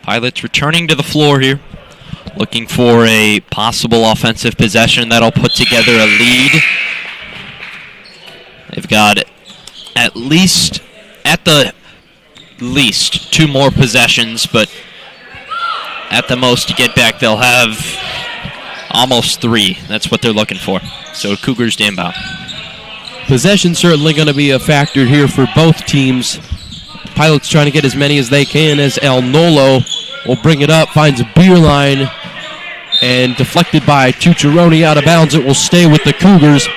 Pilots returning to the floor here, looking for a possible offensive possession that'll put together a lead. They've got at the least 2 more possessions, but at the most to get back they'll have almost 3. That's what they're looking for. So Cougars to inbound. Possession certainly going to be a factor here for both teams. Pilots trying to get as many as they can, as Alnolo will bring it up, finds a Beerline, and deflected by Tucciaroni out of bounds. It will stay with the Cougars.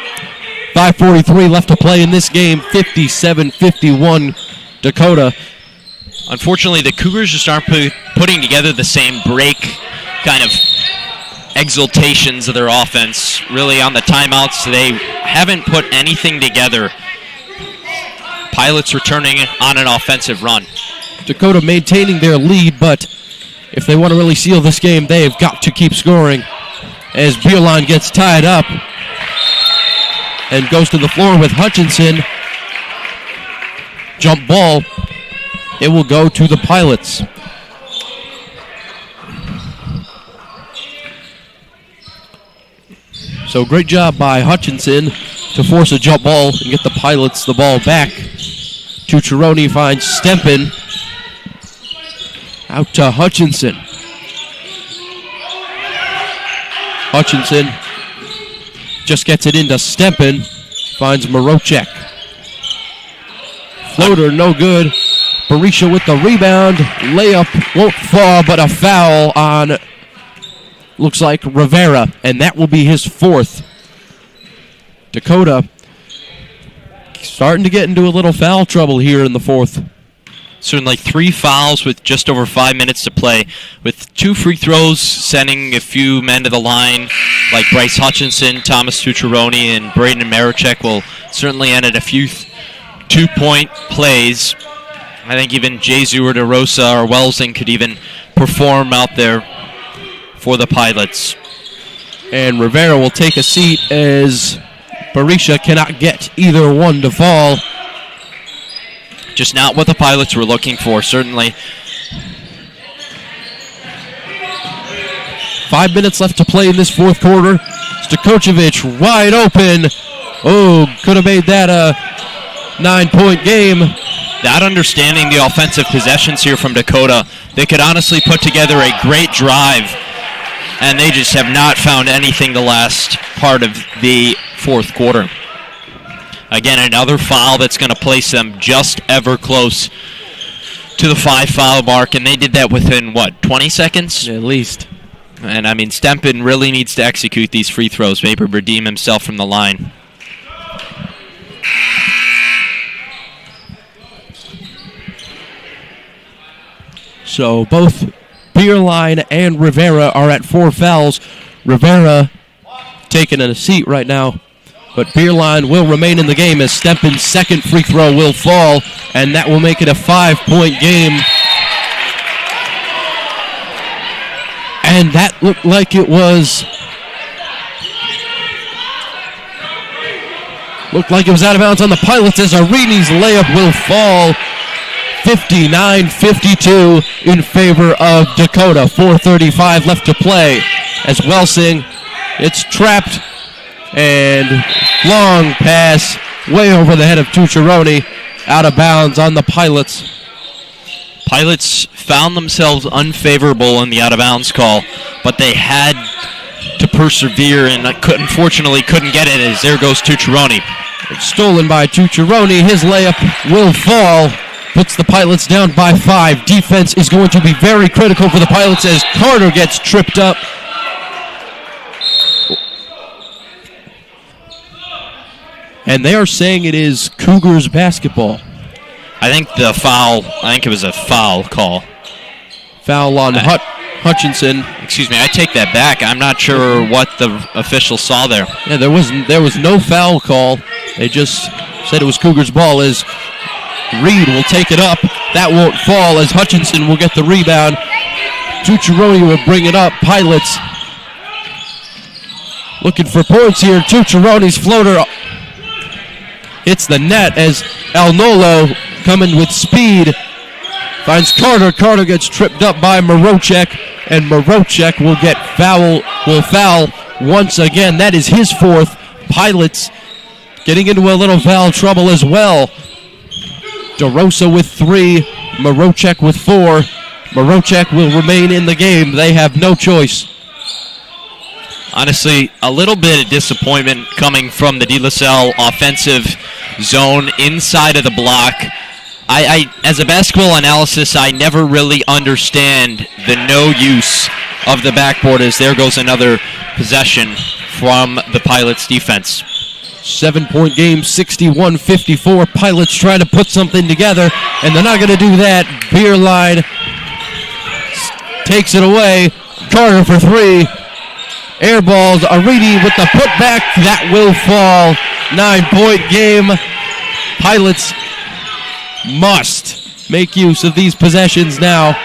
5:43 left to play in this game, 57-51 Dakota. Unfortunately, the Cougars just aren't putting together the same break kind of exaltations of their offense. Really, on the timeouts, they haven't put anything together. Pilots returning on an offensive run. Dakota maintaining their lead, but if they want to really seal this game, they've got to keep scoring. As Beerline gets tied up and goes to the floor with Hutchinson. Jump ball It will go to the Pilots. So great job by Hutchinson to force a jump ball and get the Pilots the ball back. Tucciaroni finds Stempen. Out to Hutchinson. Hutchinson just gets it into Stempen. Finds Marocek. Floater, no good. Berisha with the rebound. Layup won't fall, but a foul on, looks like, Rivera, and that will be his fourth. Dakota starting to get into a little foul trouble here in the fourth. Certainly 3 fouls with just over 5 minutes to play, with 2 free throws sending a few men to the line, like Bryce Hutchinson, Thomas Tucciaroni, and Braden Marocek will certainly end at a few 2-point plays. I think even Jesu or DeRosa or Welsing could even perform out there for the Pilots. And Rivera will take a seat as Berisha cannot get either one to fall. Just not what the Pilots were looking for, certainly. 5 minutes left to play in this fourth quarter. Stokocevic wide open. Oh, could have made that a 9-point game. Not understanding the offensive possessions here from Dakota. They could honestly put together a great drive, and they just have not found anything the last part of the fourth quarter. Again, another foul that's going to place them just ever close to the 5-foul mark, and they did that within, 20 seconds? At least. And, I mean, Stempen really needs to execute these free throws, maybe redeem himself from the line. So both Bierlein and Rivera are at 4 fouls. Rivera taking a seat right now, but Bierlein will remain in the game as Stempen's second free throw will fall, and that will make it a 5-point game. And that looked like it was out of bounds on the Pilots as Arini's layup will fall. 59-52 in favor of Dakota. 4:35 left to play as Welsing, it's trapped, and long pass way over the head of Tucciaroni, out of bounds on the Pilots. Pilots found themselves unfavorable in the out-of-bounds call, but they had to persevere and unfortunately couldn't get it, as there goes Tucciaroni. It's stolen by Tucciaroni. His layup will fall. Puts the Pilots down by 5. Defense is going to be very critical for the Pilots as Carter gets tripped up. And they are saying it is Cougars basketball. I think it was a foul call. Foul on Hutchinson. Excuse me, I take that back. I'm not sure what the officials saw there. Yeah, there was no foul call. They just said it was Cougars ball as Reed will take it up. That won't fall as Hutchinson will get the rebound. Tucciaroni will bring it up. Pilots looking for points here. Tucciaroni's floater hits the net as El Nolo, coming with speed, finds Carter. Carter gets tripped up by Marocek, and Marocek will foul once again. That is his fourth. Pilots getting into a little foul trouble as well. DeRosa with 3, Marocek with 4. Marocek will remain in the game. They have no choice. Honestly, a little bit of disappointment coming from the De La Salle offensive zone inside of the block. I as a basketball analysis, I never really understand the no use of the backboard, as there goes another possession from the Pilots defense. 7-point game, 61-54. Pilots trying to put something together, and they're not going to do that. Bierlein takes it away. Carter for 3. Air balls. Arini with the putback. That will fall. 9-point game. Pilots must make use of these possessions now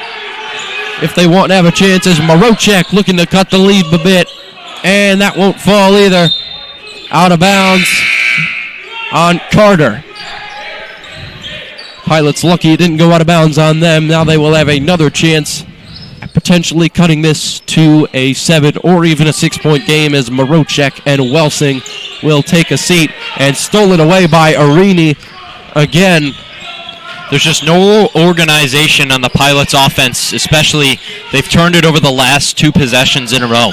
if they want to have a chance, as Marocek looking to cut the lead a bit. And that won't fall either. Out of bounds on Carter. Pilots lucky it didn't go out of bounds on them. Now they will have another chance at potentially cutting this to a 7 or even a 6-point game as Marochek and Welsing will take a seat. And stolen away by Arini again. There's just no organization on the Pilots' offense, especially they've turned it over the last 2 possessions in a row.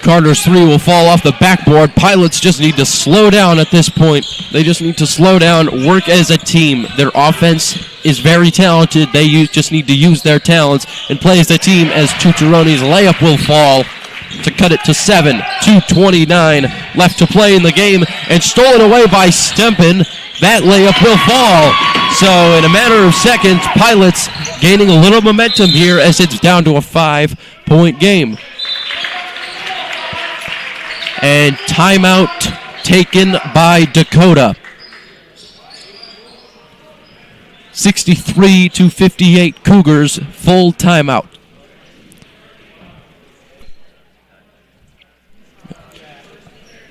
Carter's 3 will fall off the backboard. Pilots just need to slow down at this point. They just need to slow down, work as a team. Their offense is very talented. They just need to use their talents and play as a team as Tucciaroni's layup will fall to cut it to 7. 2:29 left to play in the game, and stolen away by Stempen. That layup will fall. So in a matter of seconds, Pilots gaining a little momentum here as it's down to a 5-point game. And timeout taken by Dakota. 63-58 Cougars, full timeout.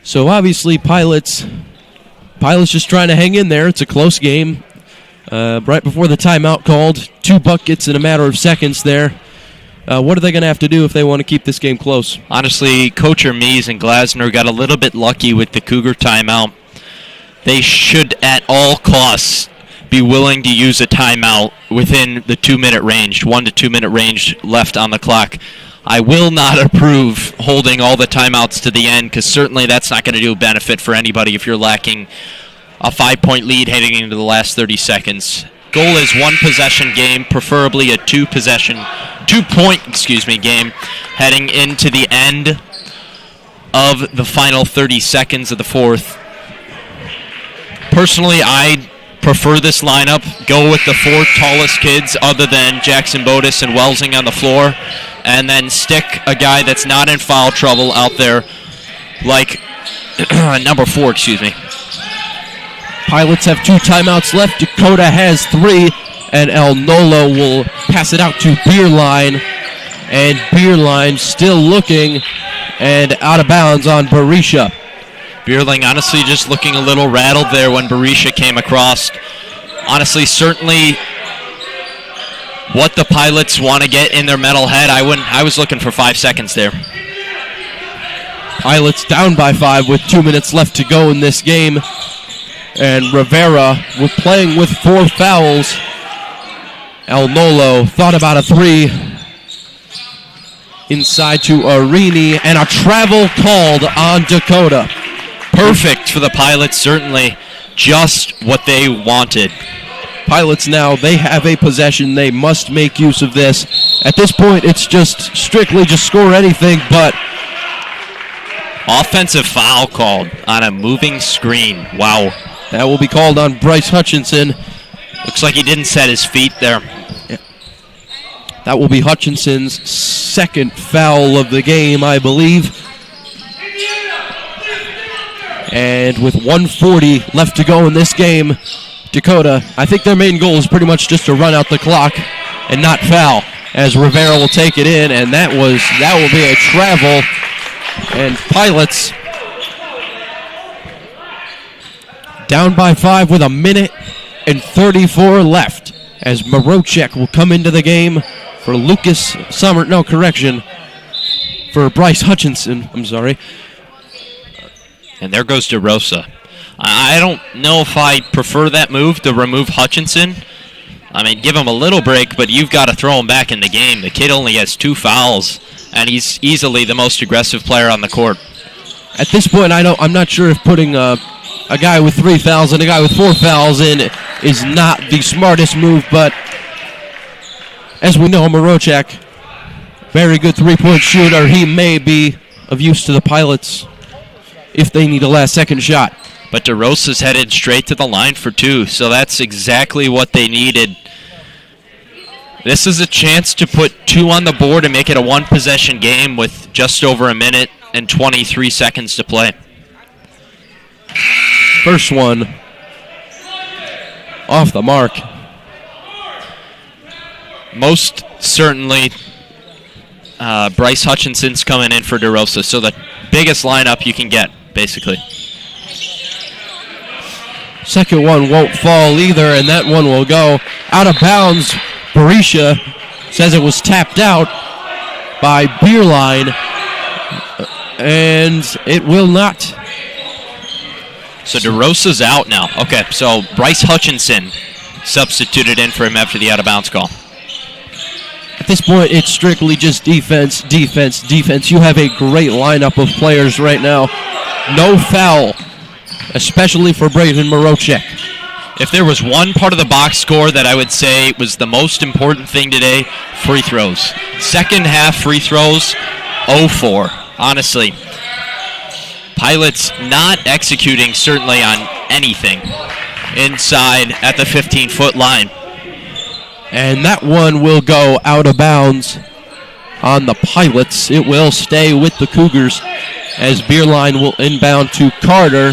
So obviously Pilots just trying to hang in there. It's a close game. Right before the timeout called, 2 buckets in a matter of seconds there. What are they going to have to do if they want to keep this game close? Honestly, Coach Mies and Glasner got a little bit lucky with the Cougar timeout. They should at all costs be willing to use a timeout within the 2-minute range, 1 to 2 minute range left on the clock. I will not approve holding all the timeouts to the end, because certainly that's not going to do a benefit for anybody if you're lacking a 5-point lead heading into the last 30 seconds. Goal is 1 possession game, preferably a 2-point game, heading into the end of the final 30 seconds of the fourth. Personally, I prefer this lineup. Go with the 4 tallest kids other than Jackson Bodis and Welsing on the floor, and then stick a guy that's not in foul trouble out there, like number 4, Pilots have 2 timeouts left. Dakota has 3, and El Nolo will pass it out to Beerline. And Beerline still looking and out of bounds on Berisha. Beerling honestly just looking a little rattled there when Berisha came across. Honestly, certainly what the Pilots want to get in their metal head, I was looking for 5 seconds there. Pilots down by 5 with 2 minutes left to go in this game. And Rivera, we're playing with 4 fouls. El Nolo thought about a 3. Inside to Arini, and a travel called on Dakota. Perfect for the Pilots, certainly just what they wanted. Pilots now, they have a possession. They must make use of this. At this point, it's just strictly just score anything, but offensive foul called on a moving screen. Wow. That will be called on Bryce Hutchinson. Looks like he didn't set his feet there. Yeah. That will be Hutchinson's 2nd foul of the game, I believe. And with 1:40 left to go in this game, Dakota, I think their main goal is pretty much just to run out the clock and not foul, as Rivera will take it in, and that will be a travel. And Pilots down by 5 with 1:34 left, as Marochek will come into the game for for Bryce Hutchinson, And there goes DeRosa. I don't know if I prefer that move to remove Hutchinson. I mean, give him a little break, but you've got to throw him back in the game. The kid only has 2 fouls, and he's easily the most aggressive player on the court. At this point, I'm not sure if putting a guy with 3 fouls and a guy with 4 fouls in is not the smartest move, but as we know, Marochek, very good 3-point shooter. He may be of use to the Pilots if they need a last-second shot. But DeRosa's headed straight to the line for 2, so that's exactly what they needed. This is a chance to put 2 on the board and make it a 1-possession game with just over 1 minute and 23 seconds to play. First one off the mark. Most certainly, Bryce Hutchinson's coming in for DeRosa, so the biggest lineup you can get, basically. Second one won't fall either, and that one will go out of bounds. Barisha says it was tapped out by Beerline, and it will not. So DeRosa's out now. Okay, so Bryce Hutchinson substituted in for him after the out-of-bounds call. At this point, it's strictly just defense, defense, defense. You have a great lineup of players right now. No foul, especially for Braden Marocek. If there was one part of the box score that I would say was the most important thing today, free throws. Second half free throws, 0-4. Honestly, Pilots not executing certainly on anything inside at the 15-foot line. And that one will go out of bounds on the Pilots. It will stay with the Cougars as Beerline will inbound to Carter.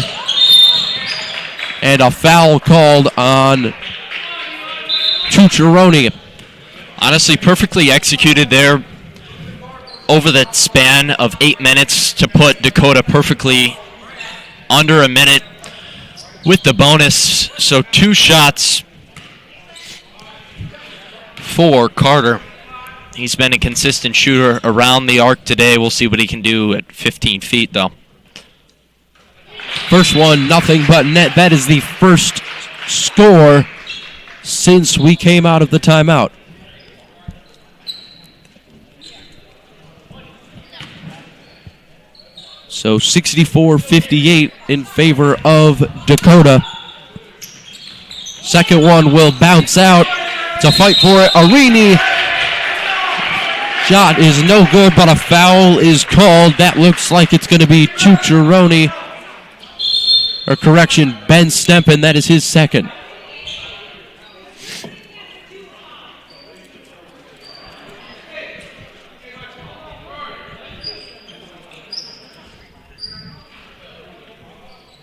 And a foul called on Cucciaroni. Honestly, perfectly executed there over the span of 8 minutes to put Dakota perfectly under a minute with the bonus. So 2 shots for Carter. He's been a consistent shooter around the arc today. We'll see what he can do at 15 feet, though. First one, nothing but net. That is the first score since we came out of the timeout. So 64-58 in favor of Dakota. Second one will bounce out. It's a fight for it. Arini. Shot is no good, but a foul is called. That looks like it's going to be Cucciaroni. Or correction, Ben Stempen. That is his second.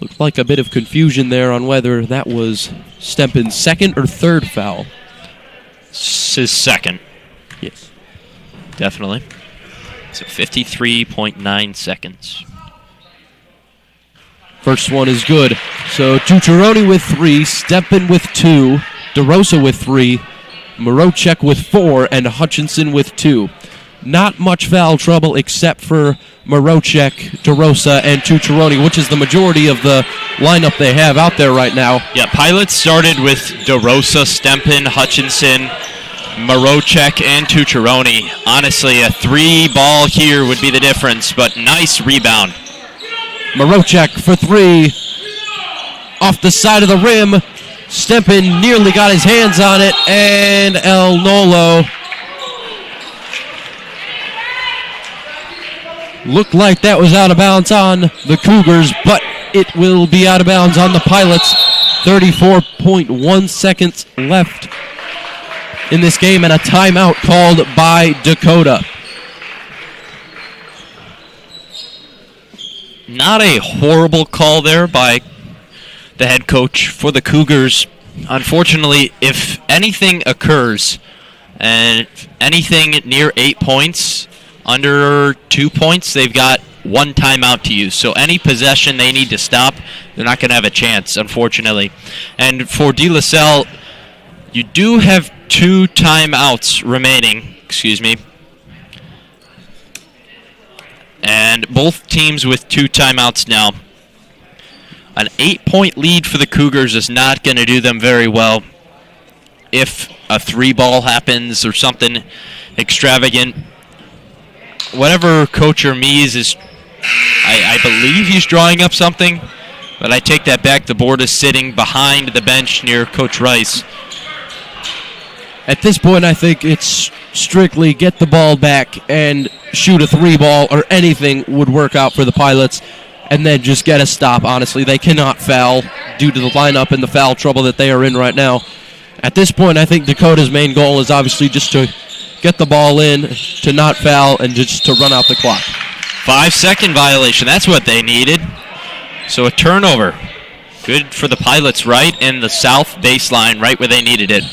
Looked like a bit of confusion there on whether that was Stempen's second or third foul. It's his second. Yes. Definitely. So 53.9 seconds. First one is good. So Cucciaroni with 3, Stempen with 2, DeRosa with 3, Marocek with 4, and Hutchinson with 2. Not much foul trouble except for Marocek, DeRosa, and Cucciaroni, which is the majority of the lineup they have out there right now. Yeah, Pilots started with DeRosa, Stempen, Hutchinson, Marocek, and Cucciaroni. Honestly, a 3-ball here would be the difference, but nice rebound. Marocek for 3. Off the side of the rim. Stempen nearly got his hands on it, and El Nolo looked like that was out of bounds on the Cougars, but it will be out of bounds on the Pilots. 34.1 seconds left in this game, and a timeout called by Dakota. Not a horrible call there by the head coach for the Cougars. Unfortunately, if anything occurs, and anything near 8 points, under 2 points, they've got 1 timeout to use. So any possession they need to stop, they're not going to have a chance, unfortunately. And for De La Salle, you do have 2 timeouts remaining. And both teams with 2 timeouts now. An 8-point lead for the Cougars is not going to do them very well. If a 3-ball happens or something extravagant, whatever Coach Hermes is, I believe he's drawing up something, but I take that back. The board is sitting behind the bench near Coach Rice. At this point, I think it's strictly get the ball back and shoot a 3-ball, or anything would work out for the Pilots, and then just get a stop. Honestly, they cannot foul due to the lineup and the foul trouble that they are in right now. At this point, I think Dakota's main goal is obviously just to get the ball in, to not foul, and just to run out the clock. 5-second violation. That's what they needed. So a turnover. Good for the Pilots right in the south baseline, right where they needed it.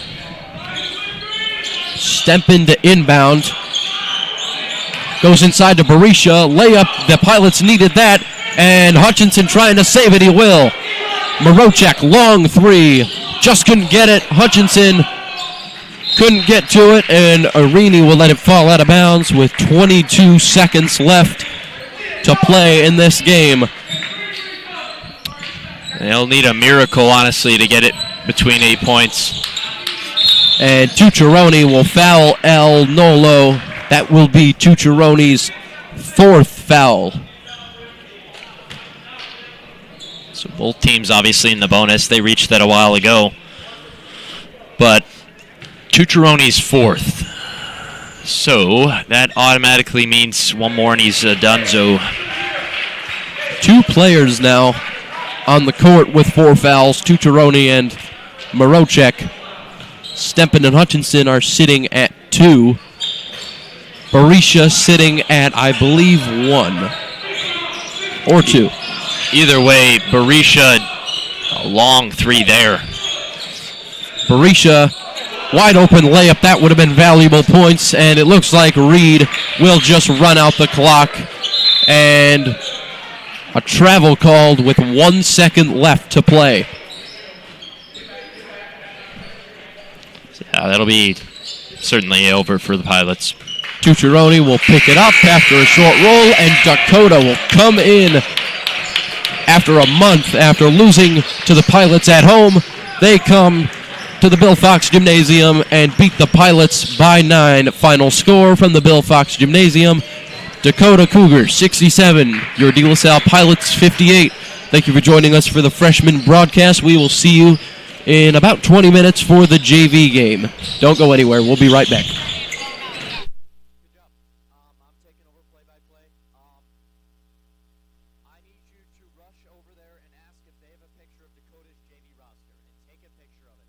Stempen to inbound. Goes inside to Barisha. Layup. The Pilots needed that. And Hutchinson trying to save it. He will. Morochek, long three. Just couldn't get it. Hutchinson couldn't get to it, and Arini will let it fall out of bounds with 22 seconds left to play in this game. They'll need a miracle, honestly, to get it between 8 points. And Tucciaroni will foul El Nolo. That will be Tucciaroni's 4th foul. So both teams obviously in the bonus. They reached that a while ago. But Tucciaroni's 4th. So that automatically means one more and he's done. So 2 players now on the court with 4 fouls. Tucciaroni and Morochek. Stempen and Hutchinson are sitting at 2. Berisha sitting at, I believe, 1 or 2. Either way, Berisha, a long 3 there. Berisha, wide open layup. That would have been valuable points, and it looks like Reed will just run out the clock. And a travel called with 1 second left to play. Yeah, that'll be certainly over for the Pilots. Tucciaroni will pick it up after a short roll, and Dakota will come in after a month after losing to the Pilots at home. They come to the Bill Fox Gymnasium and beat the Pilots by 9. Final score from the Bill Fox Gymnasium: Dakota Cougars 67, your De La Salle Pilots 58. Thank you for joining us for the freshman broadcast. We will see you in about 20 minutes for the JV game. Don't go anywhere. We'll be right back. Rush over there and ask if they have a picture of Dakota's JV roster and take a picture of it.